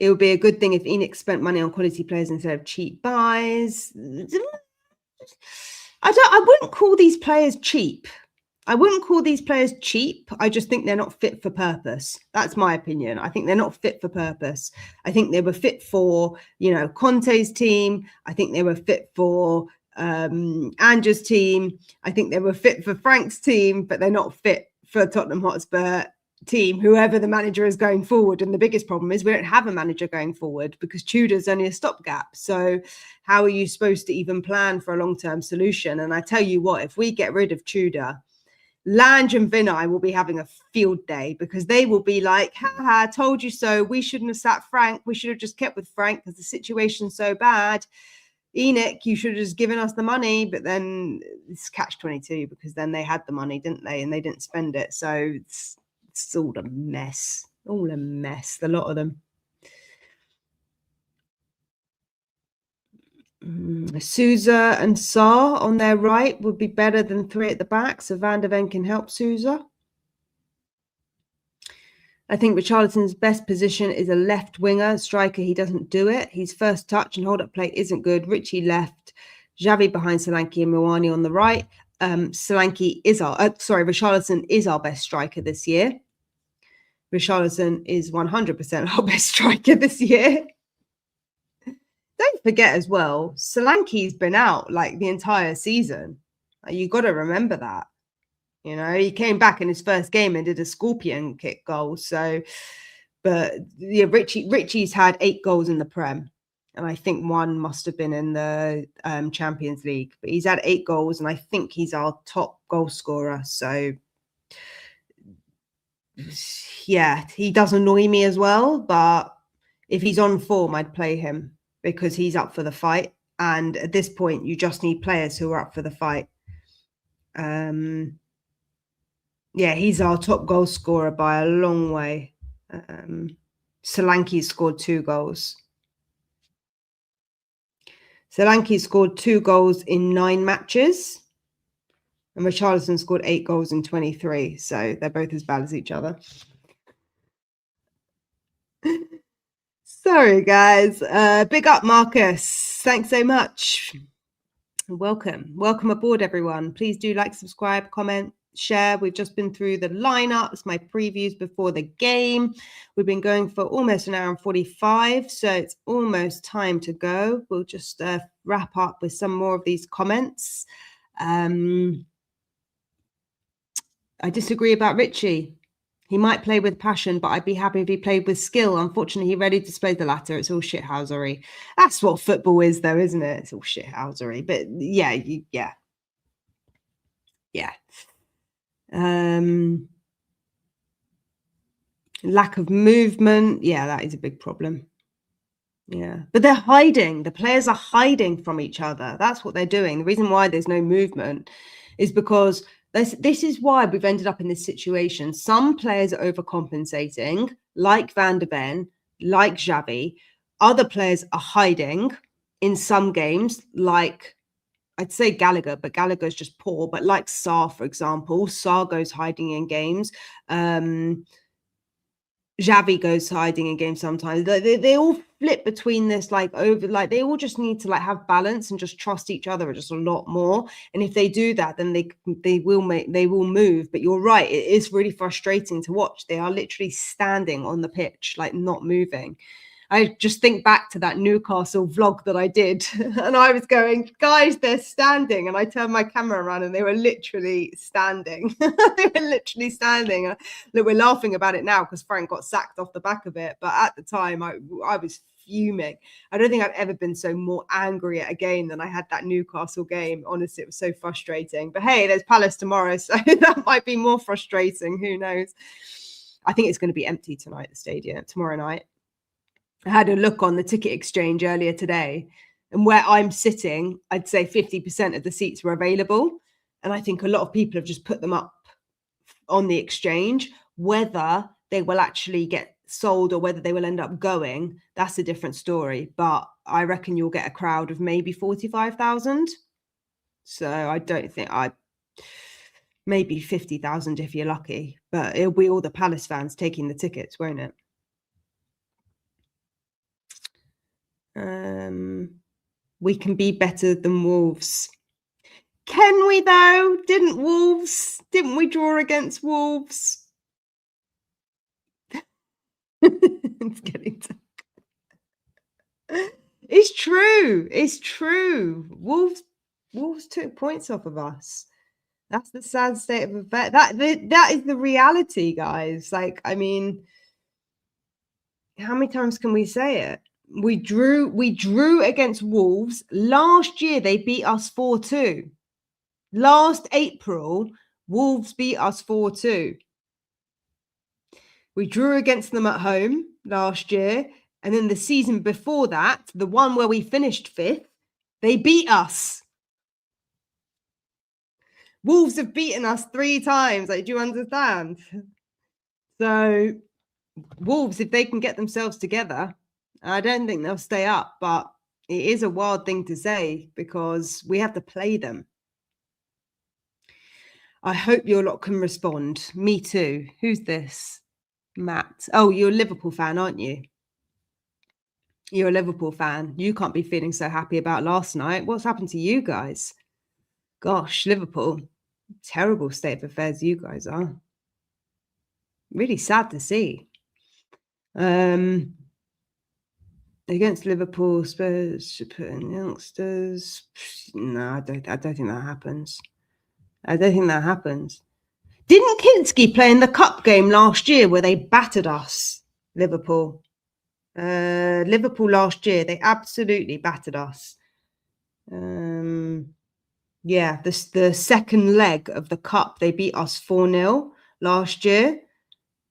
would be a good thing if Enix spent money on quality players instead of cheap buys. I wouldn't call these players cheap. I wouldn't call these players cheap. I just think they're not fit for purpose. That's my opinion. I think they're not fit for purpose. I think they were fit for, you know, Conte's team. I think they were fit for Andrew's team. I think they were fit for Frank's team, but they're not fit for Tottenham Hotspur team, whoever the manager is going forward. And the biggest problem is we don't have a manager going forward because Tudor's only a stopgap. So how are you supposed to even plan for a long-term solution? And I tell you what, if we get rid of Tudor, Lange and Vinay will be having a field day because they will be like, haha, told you so. We shouldn't have sat Frank. We should have just kept with Frank because the situation's so bad. Enoch, you should have just given us the money. But then it's catch-22 because then they had the money, didn't they? And they didn't spend it. So it's all a mess. All a mess, a lot of them. Souza and Sarr on their right would be better than 3 at the back, so Van de Ven can help Souza. I think Richarlison's best position is a left winger. Striker, he doesn't do it. His first touch and hold-up play isn't good. Richie left, Xavi behind Solanke and Mawani on the right. Richarlison is our best striker this year. Richarlison is 100% our best striker this year. Don't forget as well, Solanke's been out like the entire season. You got to remember that. You know, he came back in his first game and did a scorpion kick goal. So, but yeah, Richie's had 8 goals in the Prem. And I think 1 must have been in the Champions League. But he's had 8 goals and I think he's our top goal scorer. So, yeah, he does annoy me as well. But if he's on form, I'd play him because he's up for the fight. And at this point, you just need players who are up for the fight. Yeah, he's our top goal scorer by a long way. Solanke scored 2 goals. Solanke scored 2 goals in 9 matches. And Richarlison scored 8 goals in 23. So they're both as bad as each other. Sorry, guys. Big up, Marcus. Thanks so much. Welcome. Welcome aboard, everyone. Please do like, subscribe, comment, share. We've just been through the lineups, my previews before the game. We've been going for almost an hour and 45, so it's almost time to go. We'll just wrap up with some more of these comments. I disagree about Richie. He might play with passion, but I'd be happy if he played with skill. Unfortunately, he rarely displays the latter. It's all shithousery. That's what football is, though, isn't it? It's all shithousery. But yeah. Lack of movement. Yeah, that is a big problem. Yeah, but they're hiding. The players are hiding from each other. That's what they're doing. The reason why there's no movement is because this is why we've ended up in this situation. Some players are overcompensating, like Van de Ven, like Xavi. Other players are hiding in some games, like I'd say Gallagher, but Gallagher's just poor. But like Sarr, for example, Sarr goes hiding in games. Xavi goes hiding in games sometimes. They all flip between this, they all just need to have balance and just trust each other just a lot more. And if they do that, then they will move. But you're right, it is really frustrating to watch. They are literally standing on the pitch, not moving. I just think back to that Newcastle vlog that I did, and I was going, guys, they're standing. And I turned my camera around and they were literally standing. They were literally standing. Look, we're laughing about it now because Frank got sacked off the back of it. But at the time, I was fuming. I don't think I've ever been so more angry at a game than I had that Newcastle game. Honestly, it was so frustrating. But hey, there's Palace tomorrow, so that might be more frustrating. Who knows? I think it's going to be empty tonight, the stadium, tomorrow night. I had a look on the ticket exchange earlier today, and where I'm sitting, I'd say 50% of the seats were available. And I think a lot of people have just put them up on the exchange. Whether they will actually get sold or whether they will end up going, that's a different story. But I reckon you'll get a crowd of maybe 45,000. So I don't think maybe 50,000 if you're lucky. But it'll be all the Palace fans taking the tickets, won't it? We can be better than Wolves. Can we though? Didn't we draw against Wolves? It's getting It's true. Wolves took points off of us. That's the sad state of affairs. That is the reality, guys. I mean, how many times can we say it? We drew against Wolves. Last year, they beat us 4-2. Last April, Wolves beat us 4-2. We drew against them at home last year. And then the season before that, the one where we finished 5th, they beat us. Wolves have beaten us 3 times. Do you understand? So Wolves, if they can get themselves together, I don't think they'll stay up, but It is a wild thing to say because we have to play them. I hope your lot can respond. Me too. Who's this? Matt. Oh, you're a Liverpool fan, aren't you? You're a Liverpool fan. You can't be feeling so happy about last night. What's happened to you guys? Gosh, Liverpool. Terrible state of affairs you guys are. Really sad to see. Against Liverpool, Spurs should put in youngsters. No, I don't think that happens. I don't think that happens. Didn't Kinski play in the cup game last year where they battered us, Liverpool? Liverpool last year, they absolutely battered us. Yeah, the second leg of the cup, they beat us 4-0 last year,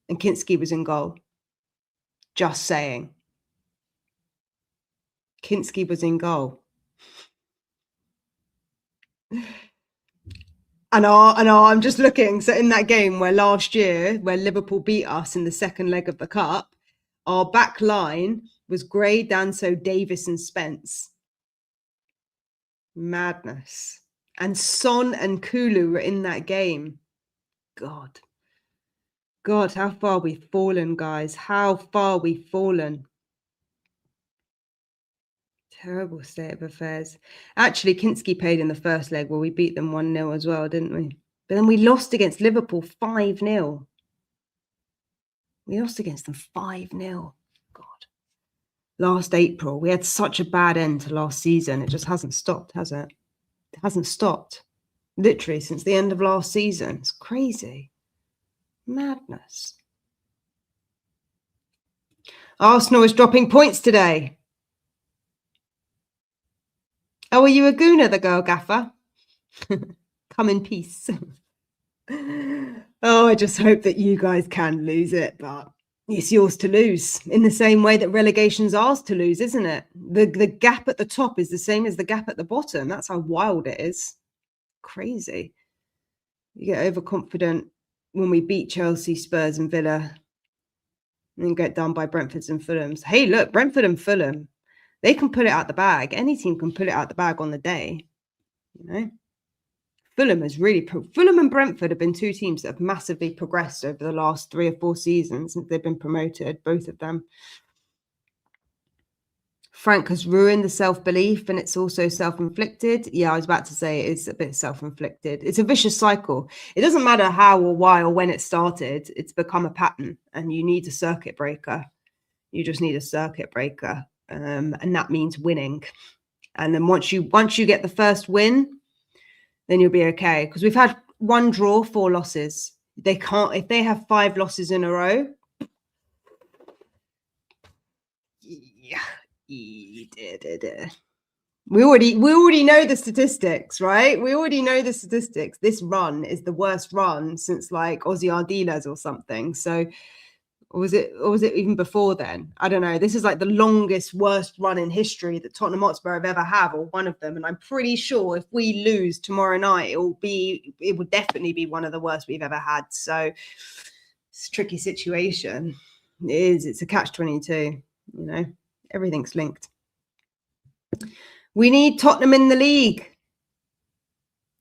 and Kinski was in goal. Just saying. Kinski was in goal. I know, I'm just looking. So in that game where last year, where Liverpool beat us in the second leg of the cup, our back line was Gray, Danso, Davis and Spence. Madness. And Son and Kulu were in that game. God, how far we've fallen, guys. How far we've fallen. Terrible state of affairs. Actually, Kinski played in the first leg where we beat them 1-0 as well, didn't we? But then we lost against Liverpool 5-0. We lost against them 5-0. God. Last April, we had such a bad end to last season. It just hasn't stopped, has it? It hasn't stopped. Literally since the end of last season. It's crazy. Madness. Arsenal is dropping points today. Oh, are you a gooner, the girl gaffer? Come in peace. Oh, I just hope that you guys can lose it, but it's yours to lose in the same way that relegation's ours to lose, isn't it? The gap at the top is the same as the gap at the bottom. That's how wild it is. Crazy. You get overconfident when we beat Chelsea, Spurs and Villa and then get done by Brentford's and Fulham's. Hey, look, Brentford and Fulham, they can put it out the bag. Any team can put it out the bag on the day, you know? Fulham and Brentford have been two teams that have massively progressed over the last 3 or 4 seasons since they've been promoted, both of them. Frank has ruined the self-belief and it's also self-inflicted. Yeah, I was about to say it's a bit self-inflicted. It's a vicious cycle. It doesn't matter how or why or when it started. It's become a pattern and you need a circuit breaker. You just need a circuit breaker. And that means winning. And then once you get the first win, then you'll be okay. Because we've had 1 draw, 4 losses. They can't, if they have 5 losses in a row. Yeah. We already know the statistics, right? We already know the statistics. This run is the worst run since like Ozzy Ardiles or something. So, or was it even before then? I don't know. This is like the longest, worst run in history that Tottenham Hotspur have ever had, or one of them. And I'm pretty sure if we lose tomorrow night, it will definitely be one of the worst we've ever had. So it's a tricky situation. It is. It's a catch-22, you know. Everything's linked. We need Tottenham in the league.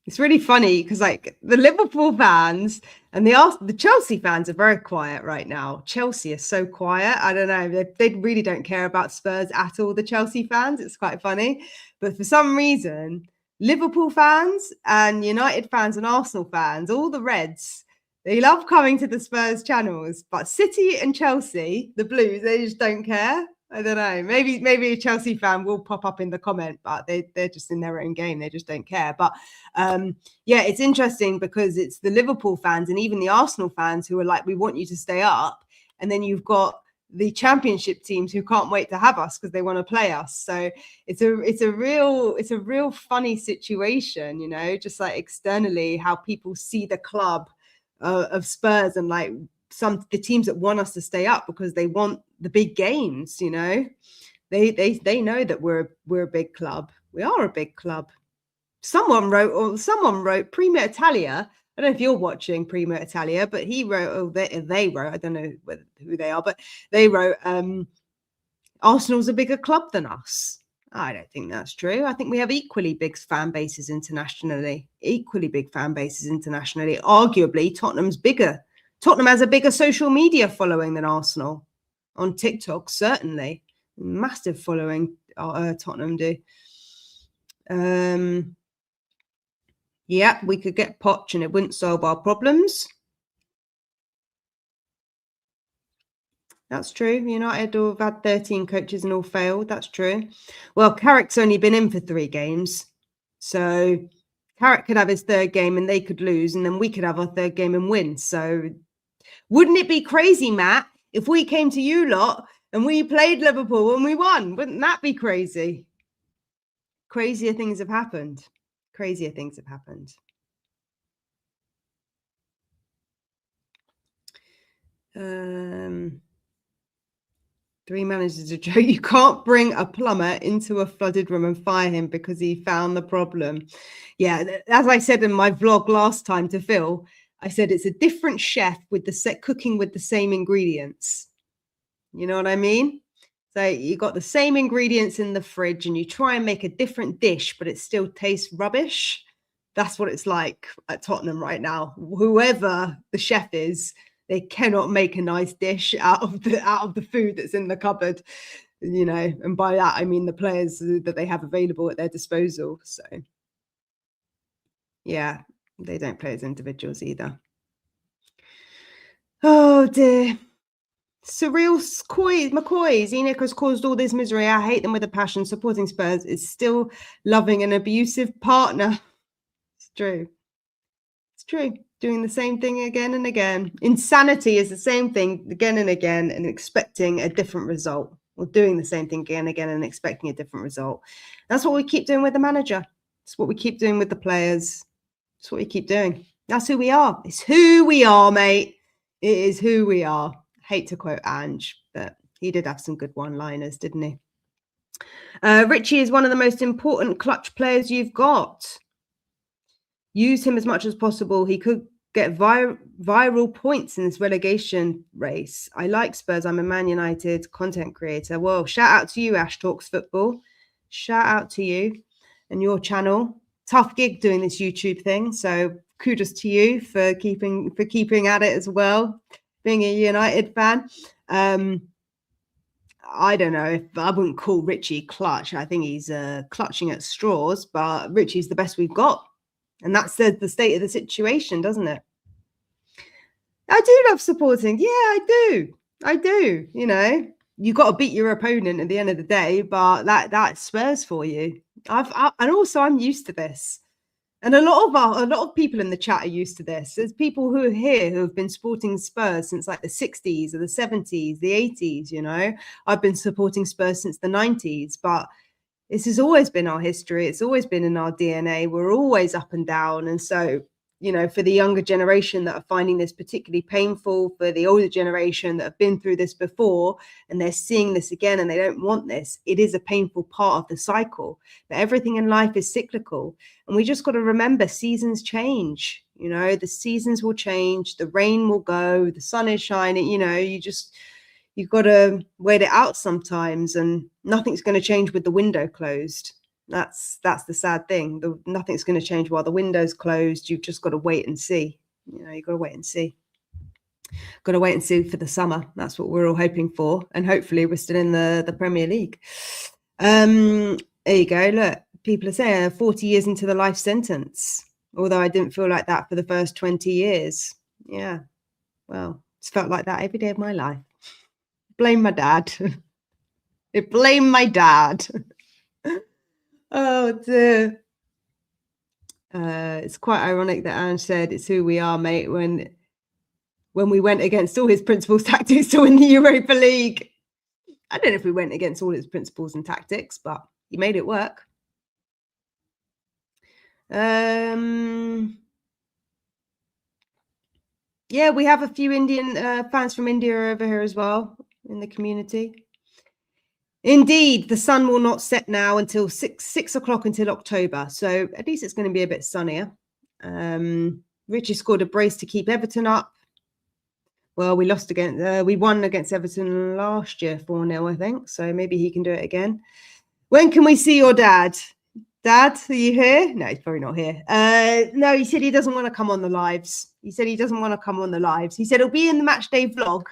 It's really funny because like the Liverpool fans and the Chelsea fans are very quiet right now. Chelsea is so quiet. I don't know. They really don't care about Spurs at all, the Chelsea fans. It's quite funny. But for some reason, Liverpool fans and United fans and Arsenal fans, all the Reds, they love coming to the Spurs channels. But City and Chelsea, the Blues, they just don't care. I don't know. Maybe a Chelsea fan will pop up in the comment, but they're just in their own game. They just don't care. But yeah, it's interesting because it's the Liverpool fans and even the Arsenal fans who are like, we want you to stay up. And then you've got the championship teams who can't wait to have us because they want to play us. So it's a real funny situation, you know, just like externally how people see the club of Spurs and like the teams that want us to stay up because they want the big games, you know. They know that we're a big club. We are a big club. Someone wrote Prima Italia. I don't know if you're watching Prima Italia, but he wrote, they wrote, I don't know who they are, but they wrote, Arsenal's a bigger club than us. I don't think that's true. I think we have equally big fan bases internationally. Arguably, Tottenham's bigger. Tottenham has a bigger social media following than Arsenal. On TikTok, certainly. Massive following, Tottenham do. Yeah, we could get Poch and it wouldn't solve our problems. That's true. United have had 13 coaches and all failed. That's true. Well, Carrick's only been in for 3 games. So Carrick could have his 3rd game and they could lose, and then we could have our 3rd game and win. So wouldn't it be crazy, Matt, if we came to you lot and we played Liverpool and we won? Wouldn't that be crazy? Crazier things have happened. 3 managers a joke. You can't bring a plumber into a flooded room and fire him because he found the problem. Yeah, as I said in my vlog last time to Phil, I said it's a different chef with the cooking with the same ingredients. You know what I mean? So you got the same ingredients in the fridge and you try and make a different dish, but it still tastes rubbish. That's what it's like at Tottenham right now. Whoever the chef is, they cannot make a nice dish out of the food that's in the cupboard, and by that I mean the players that they have available at their disposal. So yeah, they don't play as individuals either. Oh dear. Surreal McCoys. Enoch has caused all this misery. I hate them with a passion. Supporting Spurs is still loving an abusive partner. It's true. Doing the same thing again and again. Insanity is the same thing again and again and expecting a different result. Or doing the same thing again and again and expecting a different result. That's what we keep doing with the manager. It's what we keep doing with the players. It's what we keep doing. That's who we are. It's who we are, mate. It is who we are. Hate to quote Ange, but he did have some good one-liners, didn't he? Richie is one of the most important clutch players you've got. Use him as much as possible. He could get viral points in this relegation race. I like Spurs. I'm a Man United content creator. Well, shout out to you, Ash Talks Football. Shout out to you and your channel. Tough gig doing this YouTube thing. So kudos to you for keeping at it as well. Being a United fan, I don't know if I wouldn't call Richie clutch. I think he's clutching at straws, but Richie's the best we've got. And that says the state of the situation, doesn't it? I do love supporting. Yeah, I do. You got to beat your opponent at the end of the day, but that's Spurs for you. And also I'm used to this. And a lot of people in the chat are used to this. There's people who are here who have been supporting Spurs since like the 60s or the 70s, the 80s, I've been supporting Spurs since the 90s, but this has always been our history. It's always been in our DNA. We're always up and down. And so, for the younger generation that are finding this particularly painful, for the older generation that have been through this before and they're seeing this again and they don't want this, it is a painful part of the cycle. But everything in life is cyclical. And we just got to remember seasons change. The seasons will change. The rain will go. The sun is shining. You've got to wait it out sometimes, and nothing's going to change with the window closed. That's the sad thing. Nothing's going to change while the window's closed. You've just got to wait and see. You've got to wait and see. Got to wait and see for the summer. That's what we're all hoping for, and hopefully we're still in the Premier League. There you go. Look, people are saying 40 years into the life sentence. Although I didn't feel like that for the first 20 years. Yeah, well, it's felt like that every day of my life. Blame my dad. Blame my dad. Oh dear. It's quite ironic that Ange said it's who we are, mate, when we went against all his principles, tactics to win the Europa League. I don't know if we went against all his principles and tactics, but he made it work. Yeah, we have a few Indian fans from India over here as well in the community. Indeed, the sun will not set now until 6 o'clock until October. So at least it's going to be a bit sunnier. Richie scored a brace to keep Everton up. Well, we won against Everton last year 4-0, I think. So maybe he can do it again. When can we see your dad? Dad, are you here? No, he's probably not here. No, he said he doesn't want to come on the lives. He said he doesn't want to come on the lives. He said it'll be in the match day vlog.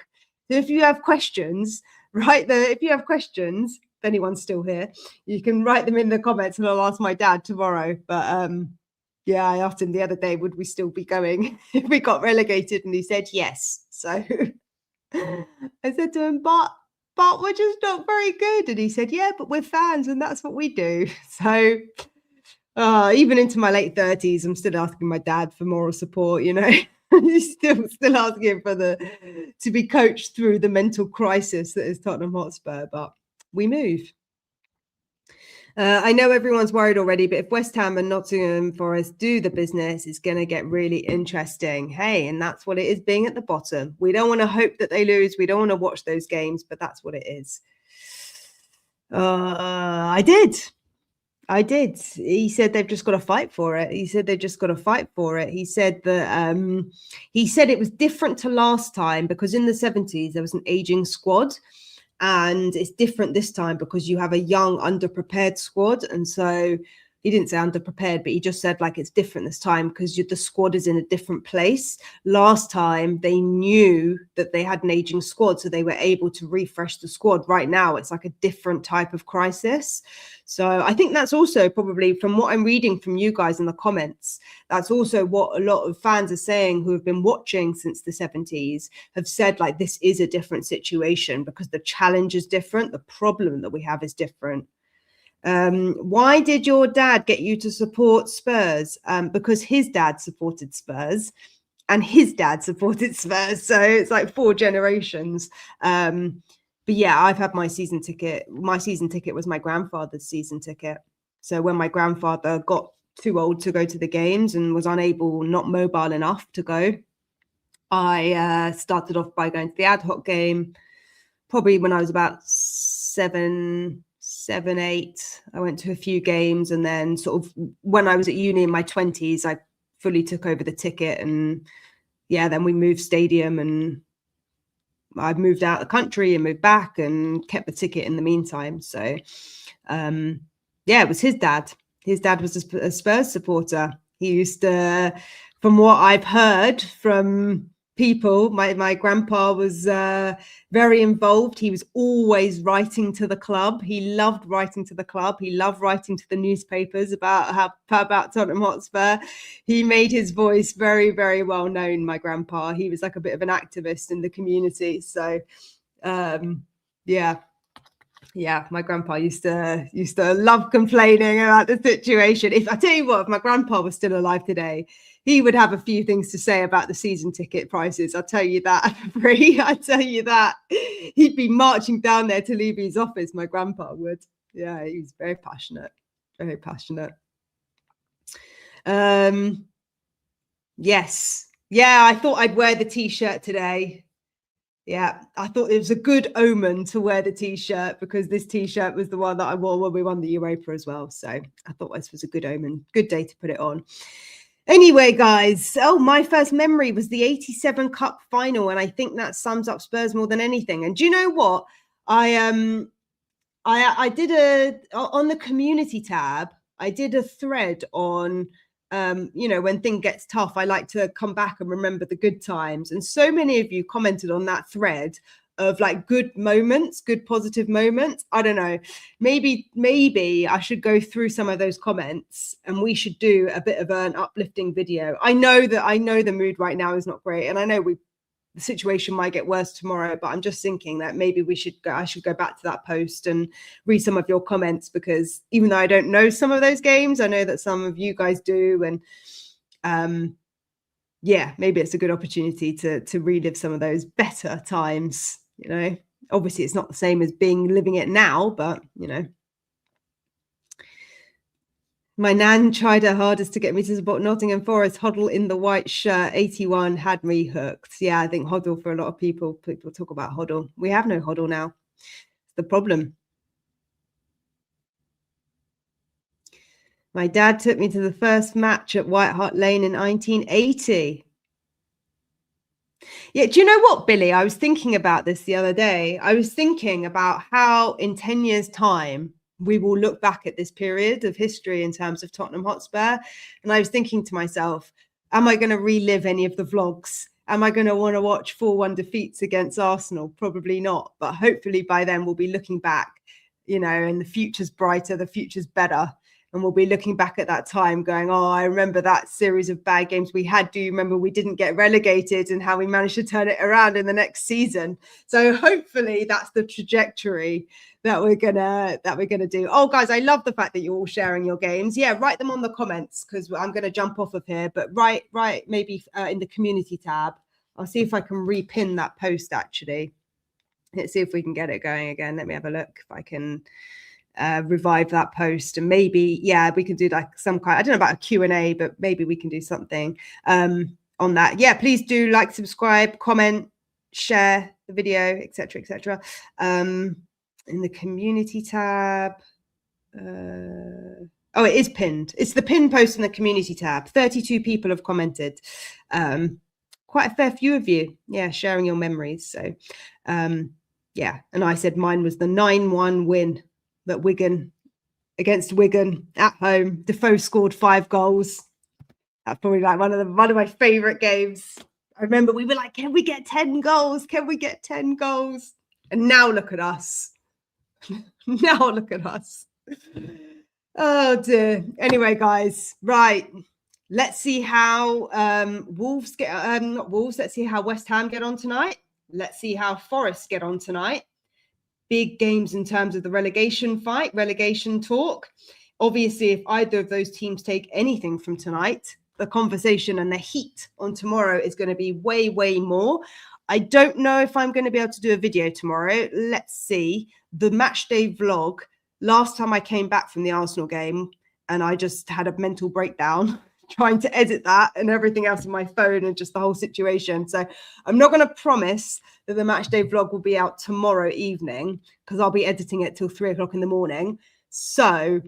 So if you have questions, if you have questions, if anyone's still here, you can write them in the comments and I'll ask my dad tomorrow. But yeah, I asked him the other day, would we still be going if we got relegated? And he said yes. So I said to him, but we're just not very good. And he said, yeah, but we're fans and that's what we do. So even into my late 30s, I'm still asking my dad for moral support, you know. He's still asking for to be coached through the mental crisis that is Tottenham Hotspur, but we move. I know everyone's worried already, but if West Ham and Nottingham Forest do the business, it's going to get really interesting. Hey, and that's what it is being at the bottom. We don't want to hope that they lose. We don't want to watch those games, but that's what it is. I did. He said they've just got to fight for it. He said He said that he said it was different to last time because in the 70s there was an aging squad. And it's different this time because you have a young, underprepared squad. And so he didn't say underprepared, but he just said like it's different this time because the squad is in a different place. Last time they knew that they had an aging squad, so they were able to refresh the squad. Right now, it's like a different type of crisis. So I think that's also probably from what I'm reading from you guys in the comments, that's also what a lot of fans are saying who have been watching since the 70s have said, like, this is a different situation because the challenge is different. The problem that we have is different. Why did your dad get you to support Spurs? Because his dad supported Spurs and his dad supported Spurs. So it's like 4 generations. But yeah, I've had my season ticket. My season ticket was my grandfather's season ticket. So when my grandfather got too old to go to the games and was not mobile enough to go, I started off by going to the ad hoc game, probably when I was about 7, 8. I went to a few games, and then sort of when I was at uni in my 20s, I fully took over the ticket, and yeah, then we moved stadium, and I moved out of the country and moved back and kept the ticket in the meantime. So yeah, it was his dad. His dad was a Spurs supporter. He used to, from what I've heard from people, my grandpa was very involved. He was always writing to the club. He loved writing to the club. He loved writing to the newspapers about Tottenham Hotspur. He made his voice very, very well known, my grandpa. He was like a bit of an activist in the community. So yeah, my grandpa used to love complaining about the situation. If I tell you what, if my grandpa was still alive today, he would have a few things to say about the season ticket prices. I'll tell you that for free. I tell you that. He'd be marching down there to leave his office, my grandpa would. Yeah, he was very passionate. Very passionate. Yes. Yeah, I thought I'd wear the t-shirt today. Yeah, I thought it was a good omen to wear the t-shirt because this t-shirt was the one that I wore when we won the Europa as well. So I thought this was a good omen, good day to put it on. Anyway, guys, my first memory was the 87 Cup final, and I think that sums up Spurs more than anything. And do you know what? I did on the community tab, I did a thread on when things gets tough, I like to come back and remember the good times. And so many of you commented on that thread of like good moments, good positive moments. I don't know, maybe I should go through some of those comments and we should do a bit of an uplifting video. I know the mood right now is not great, and I know the situation might get worse tomorrow, but I'm just thinking that maybe I should go back to that post and read some of your comments, because even though I don't know some of those games, I know that some of you guys do. And yeah, maybe it's a good opportunity to relive some of those better times. You know, obviously it's not the same as living it now, but you know. My nan tried her hardest to get me to support Nottingham Forest. Hoddle in the white shirt, 81, had me hooked. Yeah, I think Hoddle for a lot of people talk about Hoddle. We have no Hoddle now. It's the problem. My dad took me to the first match at White Hart Lane in 1980. Yeah, do you know what, Billy? I was thinking about this the other day. I was thinking about how in 10 years' time, we will look back at this period of history in terms of Tottenham Hotspur. And I was thinking to myself, am I going to relive any of the vlogs? Am I going to want to watch 4-1 defeats against Arsenal? Probably not. But hopefully by then we'll be looking back, you know, and the future's brighter, the future's better. And we'll be looking back at that time going, oh, I remember that series of bad games we had. Do you remember we didn't get relegated and how we managed to turn it around in the next season? So hopefully that's the trajectory that we're gonna do. Oh, guys, I love the fact that you're all sharing your games. Yeah, write them on the comments because I'm gonna jump off of here. But write maybe in the community tab. I'll see if I can repin that post actually. Let's see if we can get it going again. Let me have a look if I can revive that post, and maybe we can do like some kind, I don't know about a Q&A, but maybe we can do something on that. Yeah, please do like, subscribe, comment, share the video, etc. In the community tab, oh, it is pinned. It's the pinned post in the community tab. 32 people have commented, quite a fair few of you, sharing your memories. So and I said mine was the 9-1 win that against Wigan at home. Defoe scored 5 goals. That's probably like one of my favorite games. I remember we were like, can we get 10 goals? Can we get 10 goals? And now look at us. Now look at us. Oh dear. Anyway, guys, right. Let's see how Wolves get not Wolves. Let's see how West Ham get on tonight. Let's see how Forest get on tonight. Big games in terms of the relegation talk. Obviously, if either of those teams take anything from tonight, the conversation and the heat on tomorrow is going to be way, way more. I don't know if I'm going to be able to do a video tomorrow. Let's see. The match day vlog, last time I came back from the Arsenal game and I just had a mental breakdown trying to edit that and everything else on my phone and just the whole situation. So I'm not going to promise that the match day vlog will be out tomorrow evening because I'll be editing it till 3 o'clock in the morning. So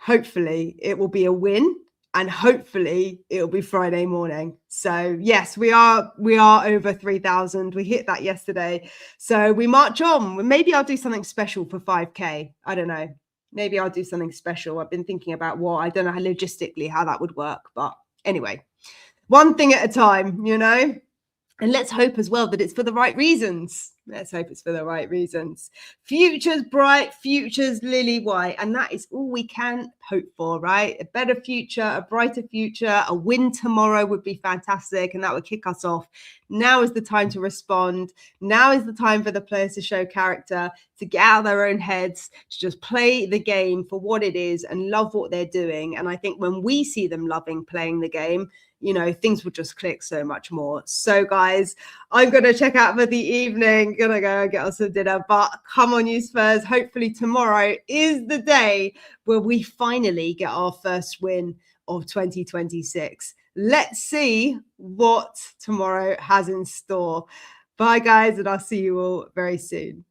hopefully it will be a win and hopefully it'll be Friday morning. So yes, we are over 3,000. We hit that yesterday. So we march on. Maybe I'll do something special for 5K. I don't know. Maybe I'll do something special. I've been thinking about what, I don't know how logistically how that would work. But anyway, one thing at a time, you know, and let's hope as well that it's for the right reasons. Let's hope it's for the right reasons. Future's bright, future's lily white. And that is all we can hope for, right? A better future, a brighter future, a win tomorrow would be fantastic. And that would kick us off. Now is the time to respond. Now is the time for the players to show character, to get out of their own heads, to just play the game for what it is and love what they're doing. And I think when we see them loving playing the game, you know, things will just click so much more. So guys, I'm going to check out for the evening, going to go and get us some dinner, but come on you Spurs, hopefully tomorrow is the day where we finally get our first win of 2026. Let's see what tomorrow has in store. Bye guys, and I'll see you all very soon.